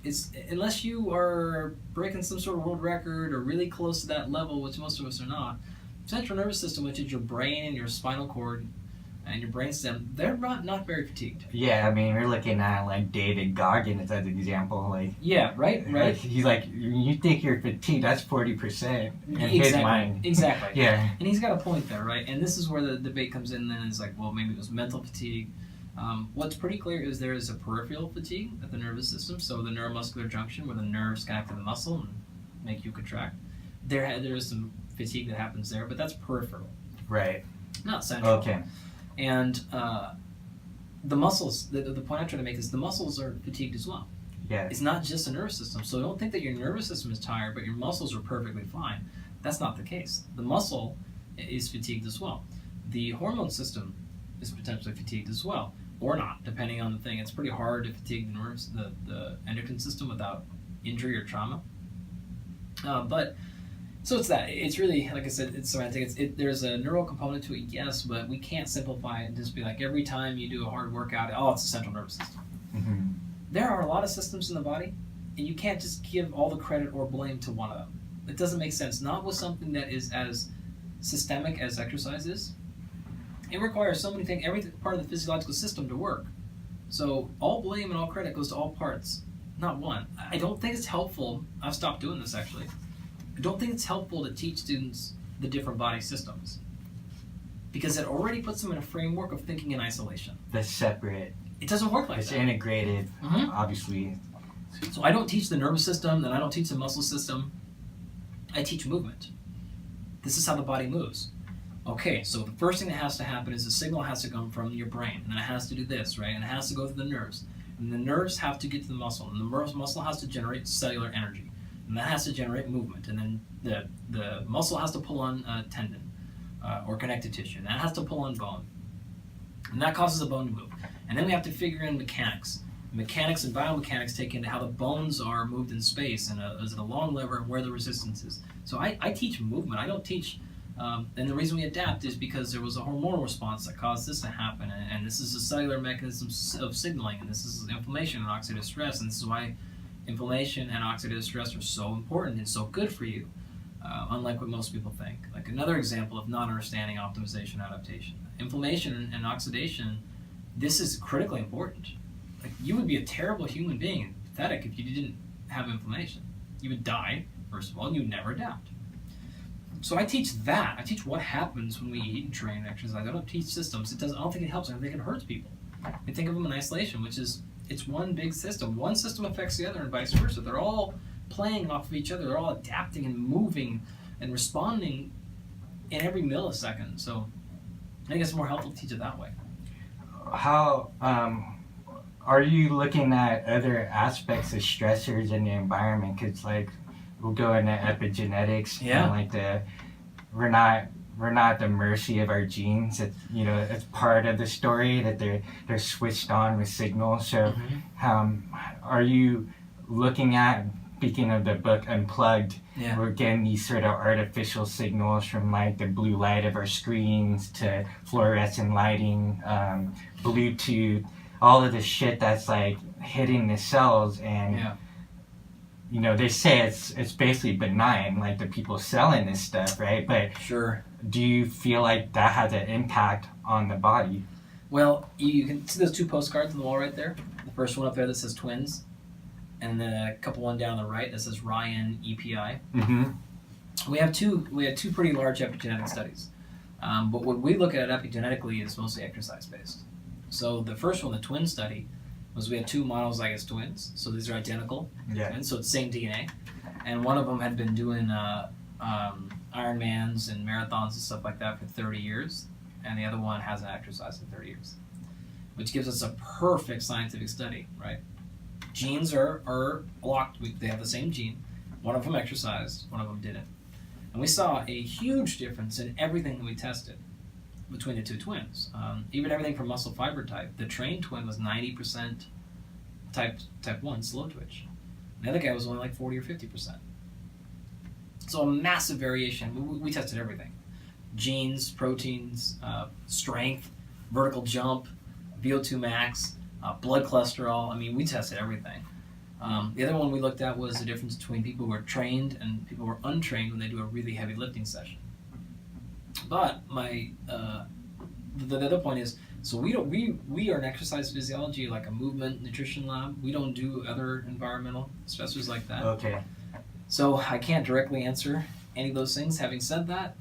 It's unless you are breaking some sort of world record or really close to that level, which most of us are not. Central nervous system, which is your brain and your spinal cord and your brainstem, they're not very fatigued. Yeah, I mean, we're looking at like David Goggins as an example. Like, yeah, right. He's like, you think you're fatigued? That's 40% in his mind. Exactly. Yeah. And he's got a point there, right? And this is where the debate comes in. Then is like, well, maybe it was mental fatigue. What's pretty clear is there is a peripheral fatigue at the nervous system, so the neuromuscular junction where the nerves connect to the muscle and make you contract. There is some fatigue that happens there, but that's peripheral. Right. Not central. Okay. And the muscles, the point I'm trying to make is the muscles are fatigued as well. Yeah. It's not just a nervous system. So don't think that your nervous system is tired, but your muscles are perfectly fine. That's not the case. The muscle is fatigued as well. The hormone system is potentially fatigued as well, or not, depending on the thing. It's pretty hard to fatigue the nerves, the endocrine system without injury or trauma. So it's that. It's really, like I said, it's semantic. There's a neural component to it, yes, but we can't simplify it and just be like, every time you do a hard workout, it's the central nervous system. Mm-hmm. There are a lot of systems in the body, and you can't just give all the credit or blame to one of them. It doesn't make sense. Not with something that is as systemic as exercise is. It requires so many things, every part of the physiological system to work. So all blame and all credit goes to all parts, not one. I don't think it's helpful. I've stopped doing this, actually. I don't think it's helpful to teach students the different body systems because it already puts them in a framework of thinking in isolation. That's separate. It doesn't work like that. It's integrated, obviously. So I don't teach the nervous system, then I don't teach the muscle system. I teach movement. This is how the body moves. Okay, so the first thing that has to happen is the signal has to come from your brain, and then it has to do this, right? And it has to go through the nerves. And the nerves have to get to the muscle, and the muscle has to generate cellular energy. And that has to generate movement, and then the muscle has to pull on a tendon or connective tissue, and that has to pull on bone, and that causes the bone to move. And then we have to figure in mechanics. Mechanics and biomechanics take into how the bones are moved in space, and is it a long lever, and where the resistance is. So I teach movement. I don't teach, and the reason we adapt is because there was a hormonal response that caused this to happen, and this is a cellular mechanism of signaling, and this is inflammation and oxidative stress, and this is why inflammation and oxidative stress are so important and so good for you, unlike what most people think. Like another example of not understanding optimization adaptation. Inflammation and oxidation, this is critically important. Like, you would be a terrible human being and pathetic if you didn't have inflammation. You would die, first of all, and you would never adapt. So I teach that. I teach what happens when we eat and train and exercise. I don't teach systems. I don't think it helps. I think it hurts people. I think of them in isolation, which is, it's one big system. One system affects the other and vice versa. They're all playing off of each other. They're all adapting and moving and responding in every millisecond. So I think it's more helpful to teach it that way. How are you looking at other aspects of stressors in the environment? Because like we'll go into epigenetics Yeah. and like we're not at the mercy of our genes. It's, you know, it's part of the story that they're switched on with signals. So are you looking at, speaking of the book Unplugged, Yeah. we're getting these sort of artificial signals from like the blue light of our screens to fluorescent lighting, Bluetooth, all of the shit that's like hitting the cells, and you know, they say it's basically benign, like the people selling this stuff, right? But Sure. do you feel like that has an impact on the body? Well, you can see those two postcards on the wall right there. The first one up there that says twins, and then a couple one down on the right that says Ryan EPI. We have two pretty large epigenetic studies, but what we look at epigenetically is mostly exercise based. So the first one, the twin study, was we had two monozygote twins. So these are identical twins, so it's same DNA, and one of them had been doing Ironmans and marathons and stuff like that for 30 years, and the other one hasn't exercised in 30 years, which gives us a perfect scientific study, right? Genes are locked. They have the same gene. One of them exercised, one of them didn't. And we saw a huge difference in everything that we tested between the two twins. Even everything from muscle fiber type. The trained twin was 90% type 1, slow twitch. The other guy was only like 40 or 50%. So a massive variation. We tested everything. Genes, proteins, strength, vertical jump, VO2 max, blood cholesterol. I mean, we tested everything. The other one we looked at was the difference between people who were trained and people who were untrained when they do a really heavy lifting session. But the other point is, so we are an exercise physiology, like a movement nutrition lab. We don't do other environmental stressors like that. Okay. So I can't directly answer any of those things. Having said that,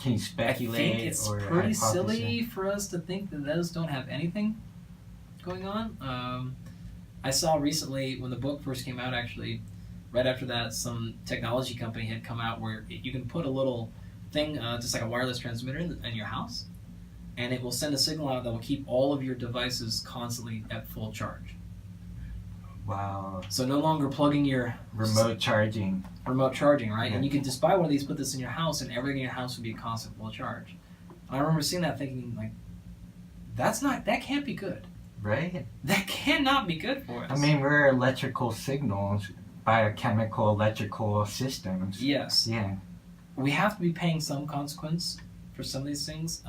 can you speculate? I think it's pretty silly for us to think that those don't have anything going on. I saw recently when the book first came out, actually, right after that, some technology company had come out where you can put a little thing, just like a wireless transmitter in your house, and it will send a signal out that will keep all of your devices constantly at full charge. Wow. So no longer plugging your remote charging, right? Yeah. And you could just buy one of these, put this in your house, and everything in your house would be a constant full charge. And I remember seeing that, thinking like, that can't be good. Right? That cannot be good for us. I mean, we're electrical signals, biochemical electrical systems. Yes. Yeah. We have to be paying some consequence for some of these things.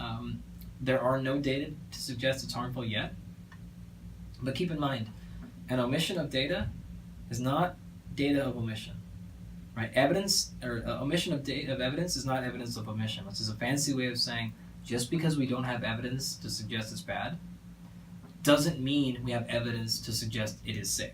There are no data to suggest it's harmful yet. But keep in mind, an omission of data is not data of omission, right? Evidence or omission of evidence is not evidence of omission, which is a fancy way of saying just because we don't have evidence to suggest it's bad doesn't mean we have evidence to suggest it is safe.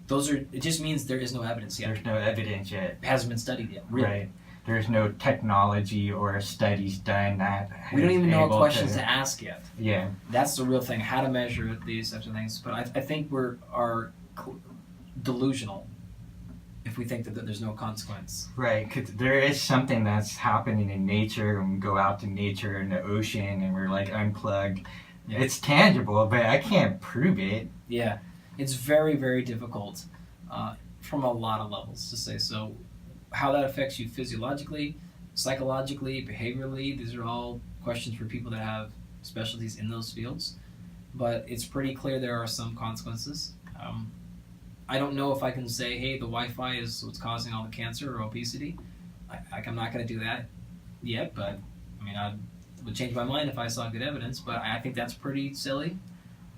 It just means there is no evidence yet. There's no evidence yet. It hasn't been studied yet. Really. Right. There's no technology or studies done that. We don't even know what questions to ask yet. Yeah. That's the real thing, how to measure these types of things. But I think we are delusional if we think that there's no consequence. Right, because there is something that's happening in nature, and we go out to nature in the ocean and we're like unplugged. Yeah. It's tangible, but I can't prove it. Yeah, it's very, very difficult from a lot of levels to say. So how that affects you physiologically, psychologically, behaviorally, these are all questions for people that have specialties in those fields. But it's pretty clear there are some consequences. I don't know if I can say, hey, the Wi-Fi is what's causing all the cancer or obesity. I'm not going to do that yet, but I mean, I would change my mind if I saw good evidence, but I think that's pretty silly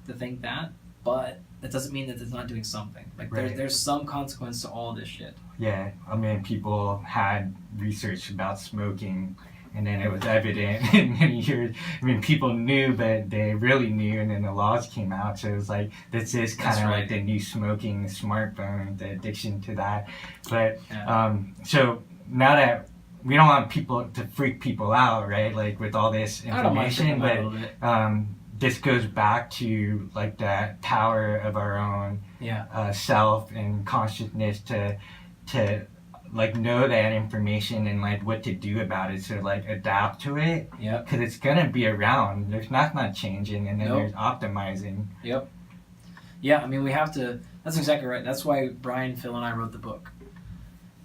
to think that. But that doesn't mean that it's not doing something. Like Right. there's some consequence to all this shit. Yeah, I mean, people had research about smoking, and then it was evident, and then people knew, but they really knew, and then the laws came out, so it was like, this is kind of like the new smoking, the smartphone, the addiction to that. But, so now that we don't want people to freak people out, right, like with all this information, but this goes back to like that power of our own self and consciousness to like know that information and like what to do about it, so like adapt to it. Yep. Because it's gonna be around. There's not changing, and then Nope. there's optimizing. Yep. Yeah, I mean, we have to. That's exactly right. That's why Brian, Phil, and I wrote the book.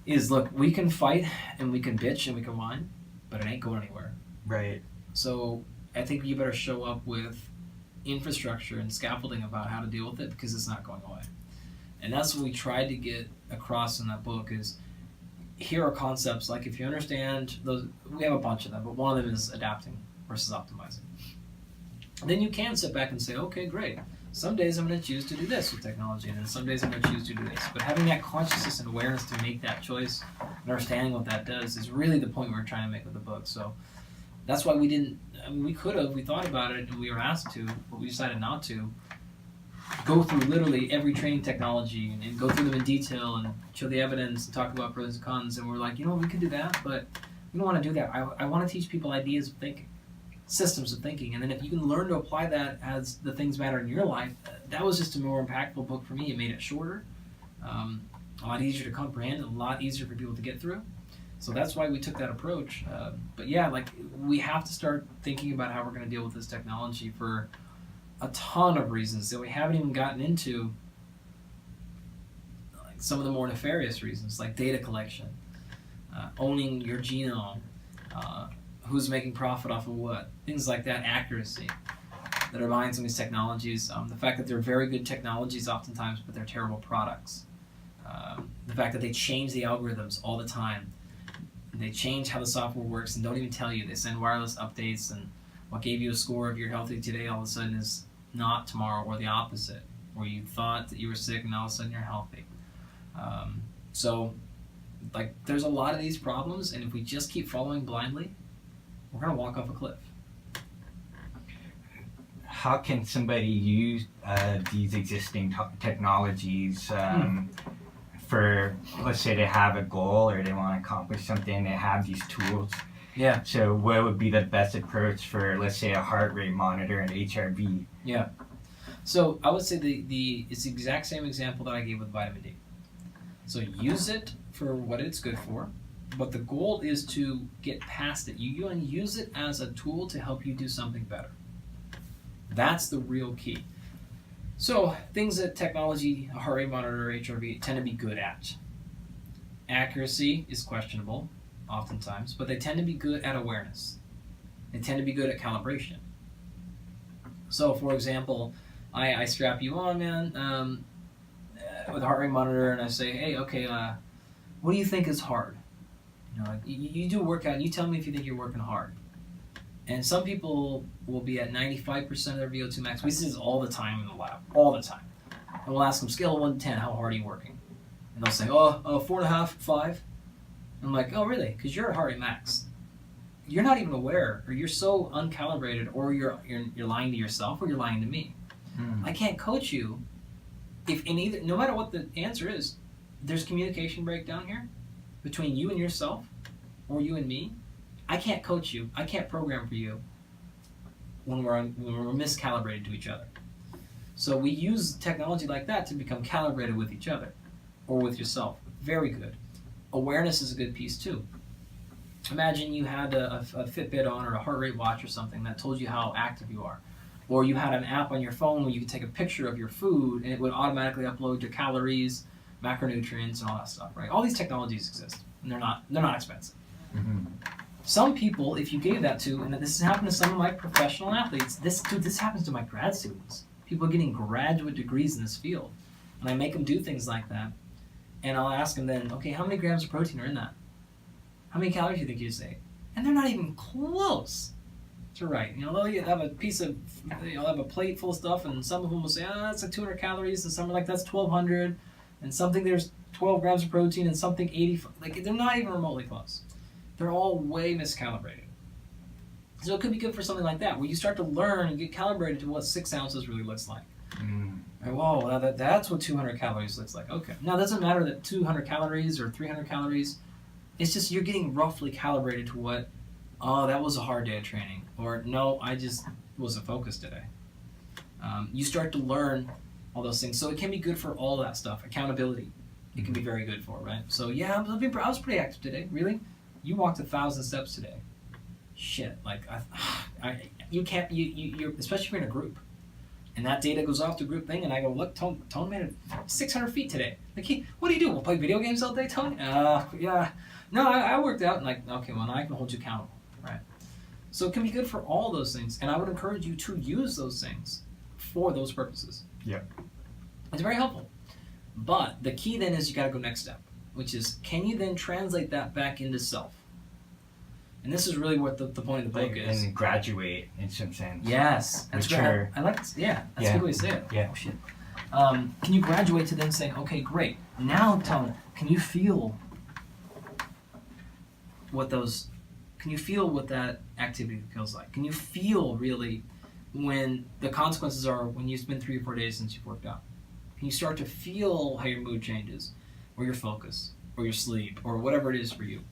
Is look, we can fight and we can bitch and we can whine, but it ain't going anywhere. Right. So I think you better show up with infrastructure and scaffolding about how to deal with it, because it's not going away. And that's what we tried to get across in that book is, here are concepts, like if you understand those, we have a bunch of them, but one of them is adapting versus optimizing. Then you can sit back and say, okay, great. Some days I'm going to choose to do this with technology, and then some days I'm going to choose to do this. But having that consciousness and awareness to make that choice and understanding what that does is really the point we're trying to make with the book. So that's why we didn't, I mean, we could have, we thought about it and we were asked to, but we decided not to go through literally every training technology and go through them in detail and show the evidence and talk about pros and cons. And we're like, we could do that, but we don't want to do that. I want to teach people ideas of thinking, systems of thinking. And then if you can learn to apply that as the things matter in your life, that was just a more impactful book for me. It made it shorter, a lot easier to comprehend, a lot easier for people to get through. So that's why we took that approach. But yeah, like we have to start thinking about how we're going to deal with this technology for a ton of reasons that we haven't even gotten into, like some of the more nefarious reasons, like data collection, owning your genome, who's making profit off of what, things like that, accuracy that are behind some of these technologies, the fact that they're very good technologies oftentimes, but they're terrible products, the fact that they change the algorithms all the time, they change how the software works and don't even tell you. They send wireless updates, and what gave you a score of you're healthy today all of a sudden is not tomorrow, or the opposite, where you thought that you were sick and all of a sudden you're healthy. So like there's a lot of these problems, and if we just keep following blindly, we're going to walk off a cliff. How can somebody use these existing technologies for, let's say they have a goal or they want to accomplish something, they have these tools? Yeah. So what would be the best approach for, let's say, a heart rate monitor and HRV? Yeah. So I would say it's the exact same example that I gave with vitamin D. So use it for what it's good for, but the goal is to get past it. You want to use it as a tool to help you do something better. That's the real key. So things that technology, a heart rate monitor, HRV, tend to be good at. Accuracy is questionable, oftentimes, but they tend to be good at awareness. They tend to be good at calibration. So, for example, I strap you on, man, with a heart rate monitor, and I say, hey, okay, what do you think is hard? Like, you do a workout, and you tell me if you think you're working hard. And some people will be at 95% of their VO2 max. We see this all the time in the lab, all the time. And we'll ask them, scale of 1 to 10, how hard are you working? And they'll say, 4.5, 5. I'm like, oh, really? Because you're at heart rate max. You're not even aware, or you're so uncalibrated, or you're lying to yourself, or you're lying to me. I can't coach you if in either, no matter what the answer is, there's communication breakdown here between you and yourself, or you and me. I can't coach you. I can't program for you when we're miscalibrated to each other. So we use technology like that to become calibrated with each other, or with yourself. Very good. Awareness is a good piece too. Imagine you had a Fitbit on, or a heart rate watch or something that told you how active you are. Or you had an app on your phone where you could take a picture of your food and it would automatically upload your calories, macronutrients, and all that stuff, right? All these technologies exist, and they're not expensive. Mm-hmm. Some people, if you gave that to, and this has happened to some of my professional athletes, this happens to my grad students. People getting graduate degrees in this field. And I make them do things like that. And I'll ask them then, okay, how many grams of protein are in that? How many calories do you think you say? And they're not even close to right. They'll have a piece of, they'll have a plate full of stuff, and some of them will say, that's like 200 calories, and some are like, that's 1,200, and something there's 12 grams of protein, and something 85. Like, they're not even remotely close. They're all way miscalibrated. So it could be good for something like that, where you start to learn and get calibrated to what 6 ounces really looks like. Like, whoa, that's what 200 calories looks like. Okay. Now, it doesn't matter that 200 calories or 300 calories. It's just you're getting roughly calibrated to what, that was a hard day of training. Or, no, I just wasn't focused today. You start to learn all those things. So it can be good for all that stuff. Accountability. it can be very good for, right? So yeah, I was pretty active today. Really? You walked 1,000 steps today. Shit, like you can't, you're, especially if you're in a group, and that data goes off the group thing, and I go, look, Tone made it 600 feet today. Like, hey, what do you do? We'll play video games all day, Tony? Yeah. No, I worked out, and like, okay, well, now I can hold you accountable, right? So it can be good for all those things, and I would encourage you to use those things for those purposes. Yeah. It's very helpful. But the key then is you got to go next step, which is, can you then translate that back into self? And this is really what the point of the book is. And graduate in some sense. Yes. That's Mature. I like this. Yeah, that's a good way to say it. Yeah. Oh, shit. Can you graduate to then saying, okay, great. Now tell me, can you feel what that activity feels like? Can you feel really when the consequences are when it's been 3 or 4 days since you've worked out? Can you start to feel how your mood changes, or your focus, or your sleep, or whatever it is for you?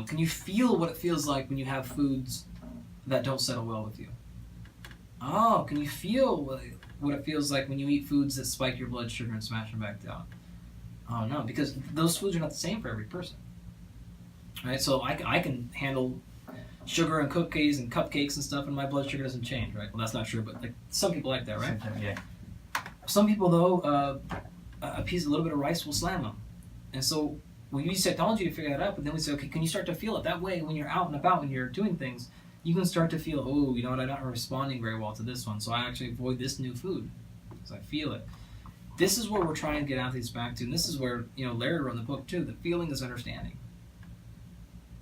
Can you feel what it feels like when you have foods that don't settle well with you? Oh, can you feel what it feels like when you eat foods that spike your blood sugar and smash them back down? Oh no, because those foods are not the same for every person. Right? So I can handle sugar and cookies and cupcakes and stuff, and my blood sugar doesn't change, right? Well, that's not true, but like some people like that, right? Yeah. Some people, though, a little bit of rice will slam them. And so we use technology to figure that out, but then we say, okay, can you start to feel it? That way, when you're out and about, when you're doing things, you can start to feel, oh, you know what, I'm not responding very well to this one, so I actually avoid this new food because I feel it. This is where we're trying to get athletes back to, and this is where, Larry wrote in the book, too, the feeling is understanding.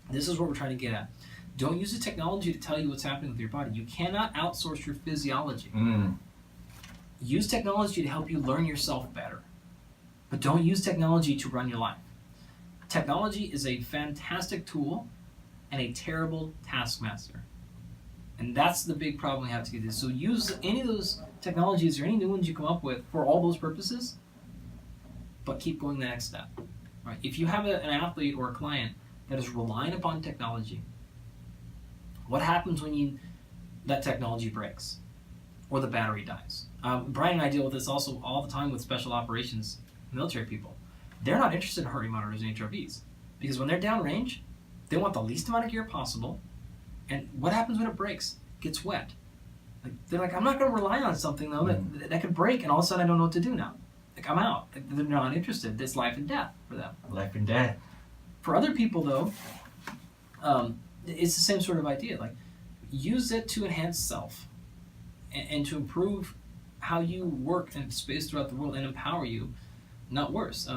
This is what we're trying to get at. Don't use the technology to tell you what's happening with your body. You cannot outsource your physiology. Use technology to help you learn yourself better. But don't use technology to run your life. Technology is a fantastic tool and a terrible taskmaster. And that's the big problem we have to get this. So use any of those technologies or any new ones you come up with for all those purposes, but keep going the next step. Right? If you have an athlete or a client that is relying upon technology, what happens when that technology breaks or the battery dies? Brian and I deal with this also all the time with special operations military people. They're not interested in heart rate monitors and HRVs because when they're downrange, they want the least amount of gear possible. And what happens when it breaks? It gets wet. They're like, I'm not going to rely on something though that could break, and all of a sudden I don't know what to do now. Like, I'm out. Like, they're not interested. It's life and death for them. Life and death. For other people though, it's the same sort of idea. Like, use it to enhance self and to improve how you work in space throughout the world and empower you, not worse.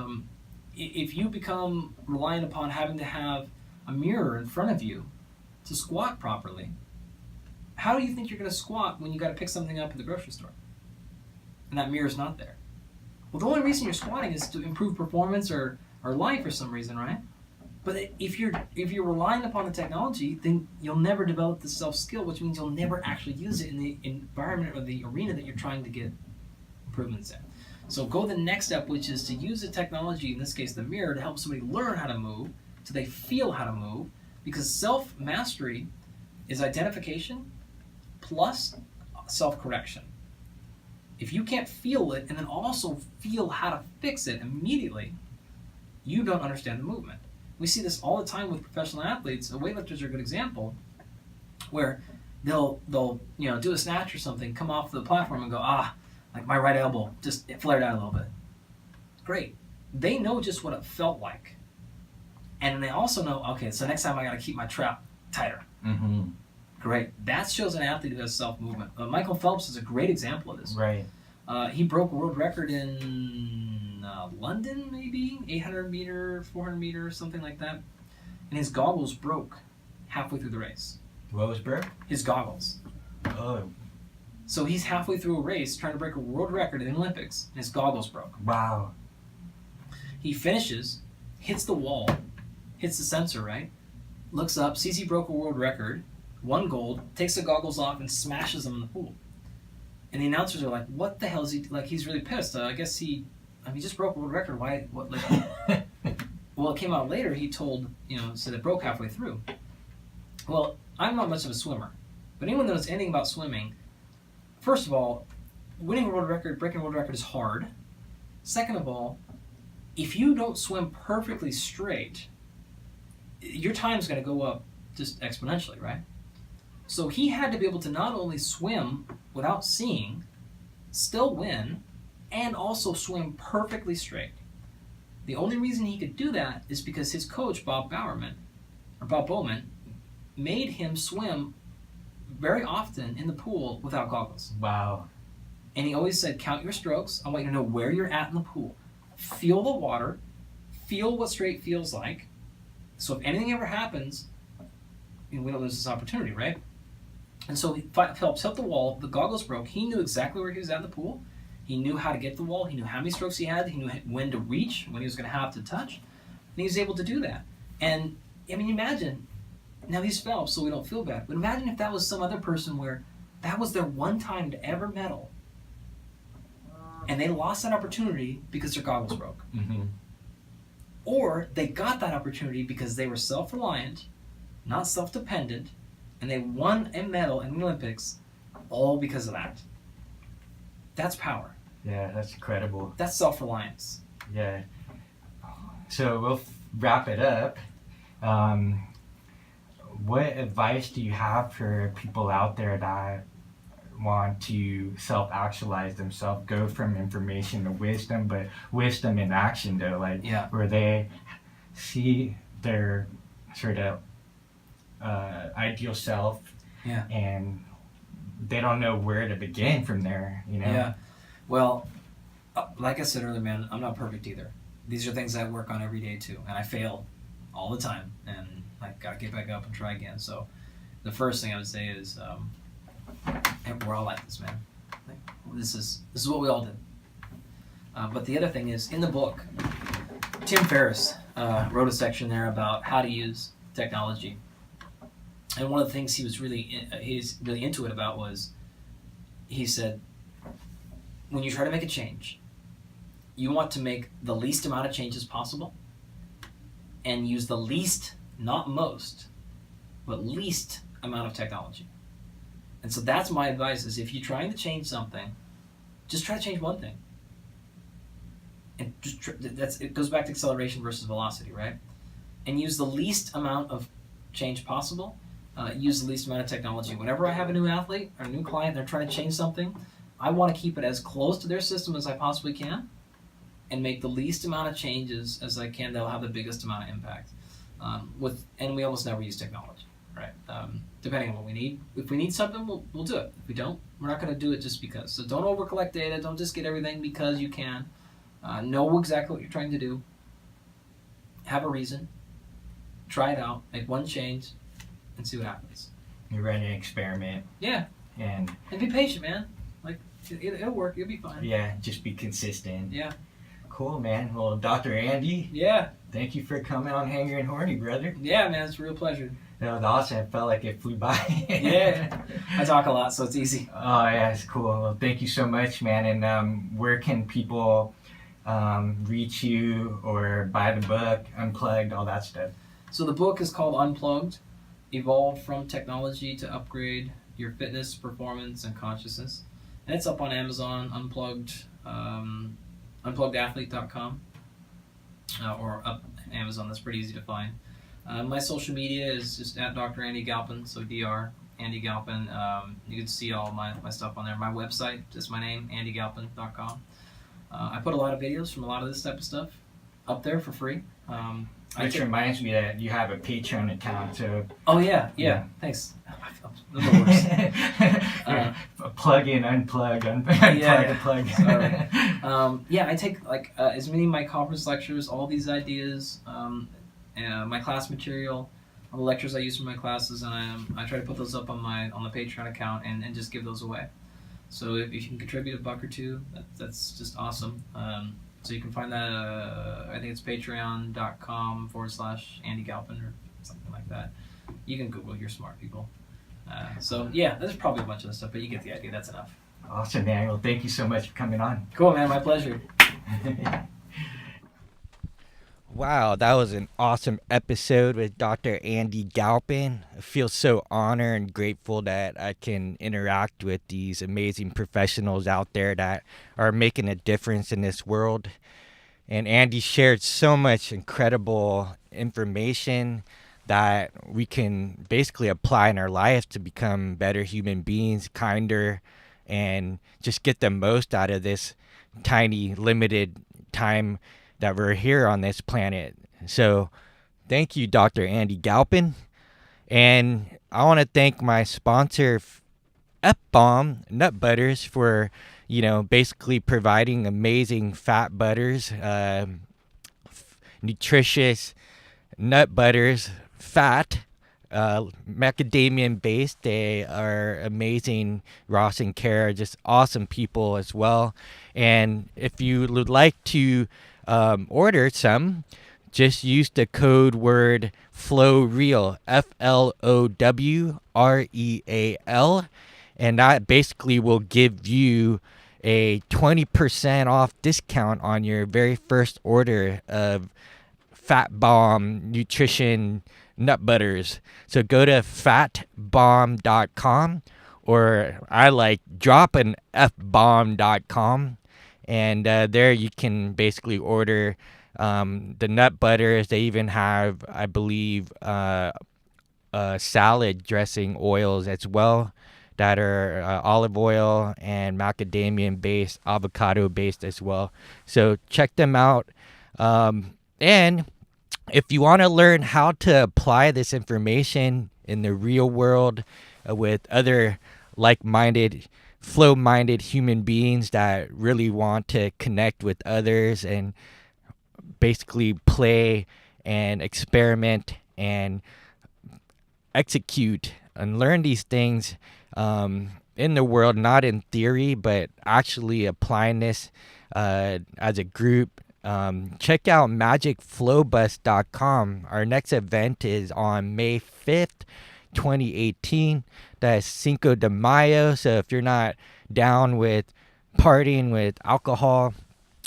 If you become reliant upon having to have a mirror in front of you to squat properly, how do you think you're going to squat when you got to pick something up at the grocery store and that mirror's not there? Well, the only reason you're squatting is to improve performance or life for some reason, right? But if you're relying upon the technology, then you'll never develop the self-skill, which means you'll never actually use it in the environment or the arena that you're trying to get improvements in. So go the next step, which is to use the technology, in this case the mirror, to help somebody learn how to move so they feel how to move, because self-mastery is identification plus self-correction. If you can't feel it and then also feel how to fix it immediately, you don't understand the movement. We see this all the time with professional athletes. Weightlifters are a good example, where they'll do a snatch or something, come off the platform and go, like my right elbow just it flared out a little bit. Great. They know just what it felt like. And they also know, okay, so next time I got to keep my trap tighter. Mm-hmm. Great. That shows an athlete who has self-movement. Michael Phelps is a great example of this. Right. He broke a world record in London, maybe 800 meter, 400 meter, something like that. And his goggles broke halfway through the race. What was broke? His goggles. Oh. So he's halfway through a race trying to break a world record in the Olympics, and his goggles broke. Wow. He finishes, hits the wall, hits the sensor, right? Looks up, sees he broke a world record, won gold, takes the goggles off and smashes them in the pool. And the announcers are like, what the hell is he, like, he's really pissed. I guess he just broke a world record. Why, what, like, well, it came out later, he told, said it broke halfway through. Well, I'm not much of a swimmer, but anyone that knows anything about swimming, first of all, winning a world record, breaking a world record is hard. Second of all, if you don't swim perfectly straight, your time's going to go up just exponentially, right? So he had to be able to not only swim without seeing, still win, and also swim perfectly straight. The only reason he could do that is because his coach, Bob Bowman, made him swim very often in the pool without goggles. Wow. And he always said, count your strokes. I want you to know where you're at in the pool. Feel the water. Feel what straight feels like. So if anything ever happens, we don't lose this opportunity, right? And so Phelps hit the wall. The goggles broke. He knew exactly where he was at in the pool. He knew how to get the wall. He knew how many strokes he had. He knew when to reach, when he was going to have to touch. And he was able to do that. And, I mean, imagine, now he's Phelps, so we don't feel bad. But imagine if that was some other person where that was their one time to ever medal. And they lost that opportunity because their goggles broke. Mm-hmm. Or they got that opportunity because they were self-reliant, not self-dependent, and they won a medal in the Olympics all because of that. That's power. Yeah, that's incredible. That's self-reliance. Yeah. So we'll wrap it up. What advice do you have for people out there that want to self-actualize themselves, go from information to wisdom, but wisdom in action though, like where they see their sort of ideal self and they don't know where to begin from there, you know? Yeah. Well, like I said earlier, man, I'm not perfect either. These are things I work on every day too, and I fail all the time, and I gotta get back up and try again. So the first thing I would say is we're all like this, man. This is what we all did. But the other thing is, in the book, Tim Ferriss wrote a section there about how to use technology. And one of the things he's really into it about was, he said, when you try to make a change, you want to make the least amount of changes possible and use the least, not most, but least amount of technology. And so that's my advice, is if you're trying to change something, just try to change one thing. And just it goes back to acceleration versus velocity, right? And use the least amount of change possible. Use the least amount of technology. Whenever I have a new athlete or a new client, they're trying to change something, I want to keep it as close to their system as I possibly can and make the least amount of changes as I can that'll have the biggest amount of impact. And we almost never use technology, right? Depending on what we need. If we need something, we'll do it. If we don't, we're not going to do it just because. So don't over-collect data. Don't just get everything because you can. Know exactly what you're trying to do. Have a reason. Try it out. Make one change and see what happens. You run an experiment. Yeah. And be patient, man. Like, it'll work. You'll be fine. Yeah, just be consistent. Yeah. Cool, man. Well, Dr. Andy. Yeah. Thank you for coming on Hangry and Horny, brother. Yeah, man. It's a real pleasure. That was awesome. It felt like it flew by. Yeah. I talk a lot, so it's easy. Oh, yeah. It's cool. Well, thank you so much, man. And where can people reach you or buy the book, Unplugged, all that stuff? So the book is called Unplugged. Evolve from technology to upgrade your fitness, performance, and consciousness. And it's up on Amazon, Unplugged, unpluggedathlete.com, or up Amazon. That's pretty easy to find. My social media is just at Dr. Andy Galpin, so Dr. Andy Galpin. You can see all my stuff on there. My website, just my name, andygalpin.com. I put a lot of videos from a lot of this type of stuff up there for free. Which reminds me that you have a Patreon account, so... Oh, yeah. Thanks. I'm the worst. Plug in, unplug, unplug. Sorry. I take as many of my conference lectures, all these ideas, my class material, all the lectures I use for my classes, and I try to put those up on the Patreon account and just give those away. So if you can contribute $1 or $2, that's just awesome. So you can find that, I think it's patreon.com/Andy Galpin or something like that. You can Google, you're smart people. There's probably a bunch of stuff, but you get the idea. That's enough. Awesome, man. Well, thank you so much for coming on. Cool, man. My pleasure. Wow, that was an awesome episode with Dr. Andy Galpin. I feel so honored and grateful that I can interact with these amazing professionals out there that are making a difference in this world. And Andy shared so much incredible information that we can basically apply in our life to become better human beings, kinder, and just get the most out of this tiny, limited time that we're here on this planet. So thank you, Dr. Andy Galpin. And I want to thank my sponsor, F-Bomb Nut Butters, for, basically providing amazing fat butters, nutritious nut butters, fat, macadamian based. They are amazing. Ross and Kara, just awesome people as well. And if you would like to order some, just use the code word FlowReal, FLOWREAL, and that basically will give you a 20% off discount on your very first order of Fat Bomb Nutrition Nut Butters. So go to fatbomb.com, or I like dropinfbomb.com, and there you can basically order the nut butters. They even have, I believe, salad dressing oils as well that are olive oil and macadamian based, avocado based as well. So check them out. And if you want to learn how to apply this information in the real world with other like-minded, flow-minded human beings that really want to connect with others and basically play and experiment and execute and learn these things in the world, not in theory, but actually applying this as a group. Check out magicflowbus.com. Our next event is on May 5th, 2018. That's Cinco de Mayo. So if you're not down with partying with alcohol,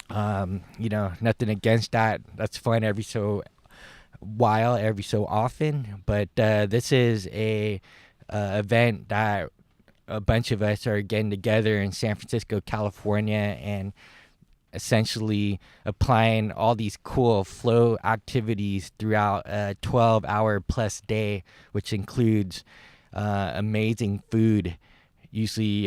nothing against that. That's fun every so often. But this is a event that a bunch of us are getting together in San Francisco, California, and essentially applying all these cool flow activities throughout a 12-hour plus day, which includes amazing food, usually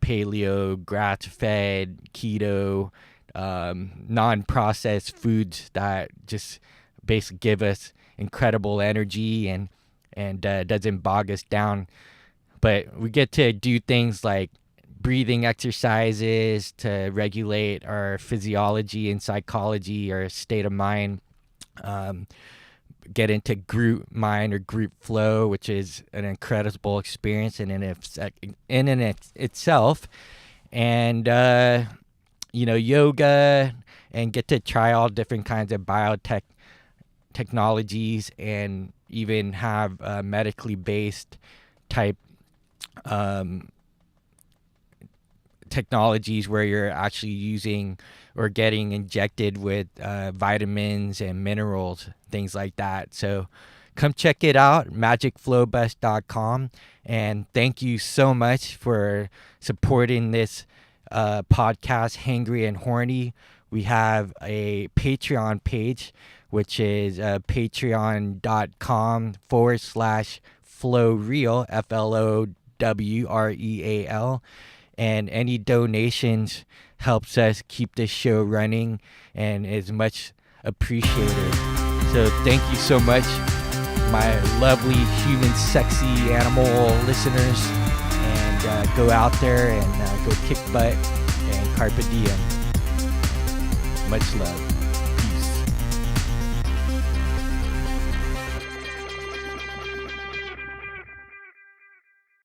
paleo, grass-fed, keto, non-processed foods that just basically give us incredible energy and doesn't bog us down. But we get to do things like breathing exercises to regulate our physiology and psychology, our state of mind. Get into group mind or group flow, which is an incredible experience in and itself. And yoga, and get to try all different kinds of technologies, and even have medically based type technologies where you're actually using or getting injected with vitamins and minerals, things like that. So come check it out, magicflowbus.com. And thank you so much for supporting this podcast, Hangry and Horny. We have a Patreon page, which is patreon.com/FlowReal, FLOWREAL. And any donations helps us keep this show running and is much appreciated. So thank you so much, my lovely human sexy animal listeners, and go out there and go kick butt and carpe diem. Much love.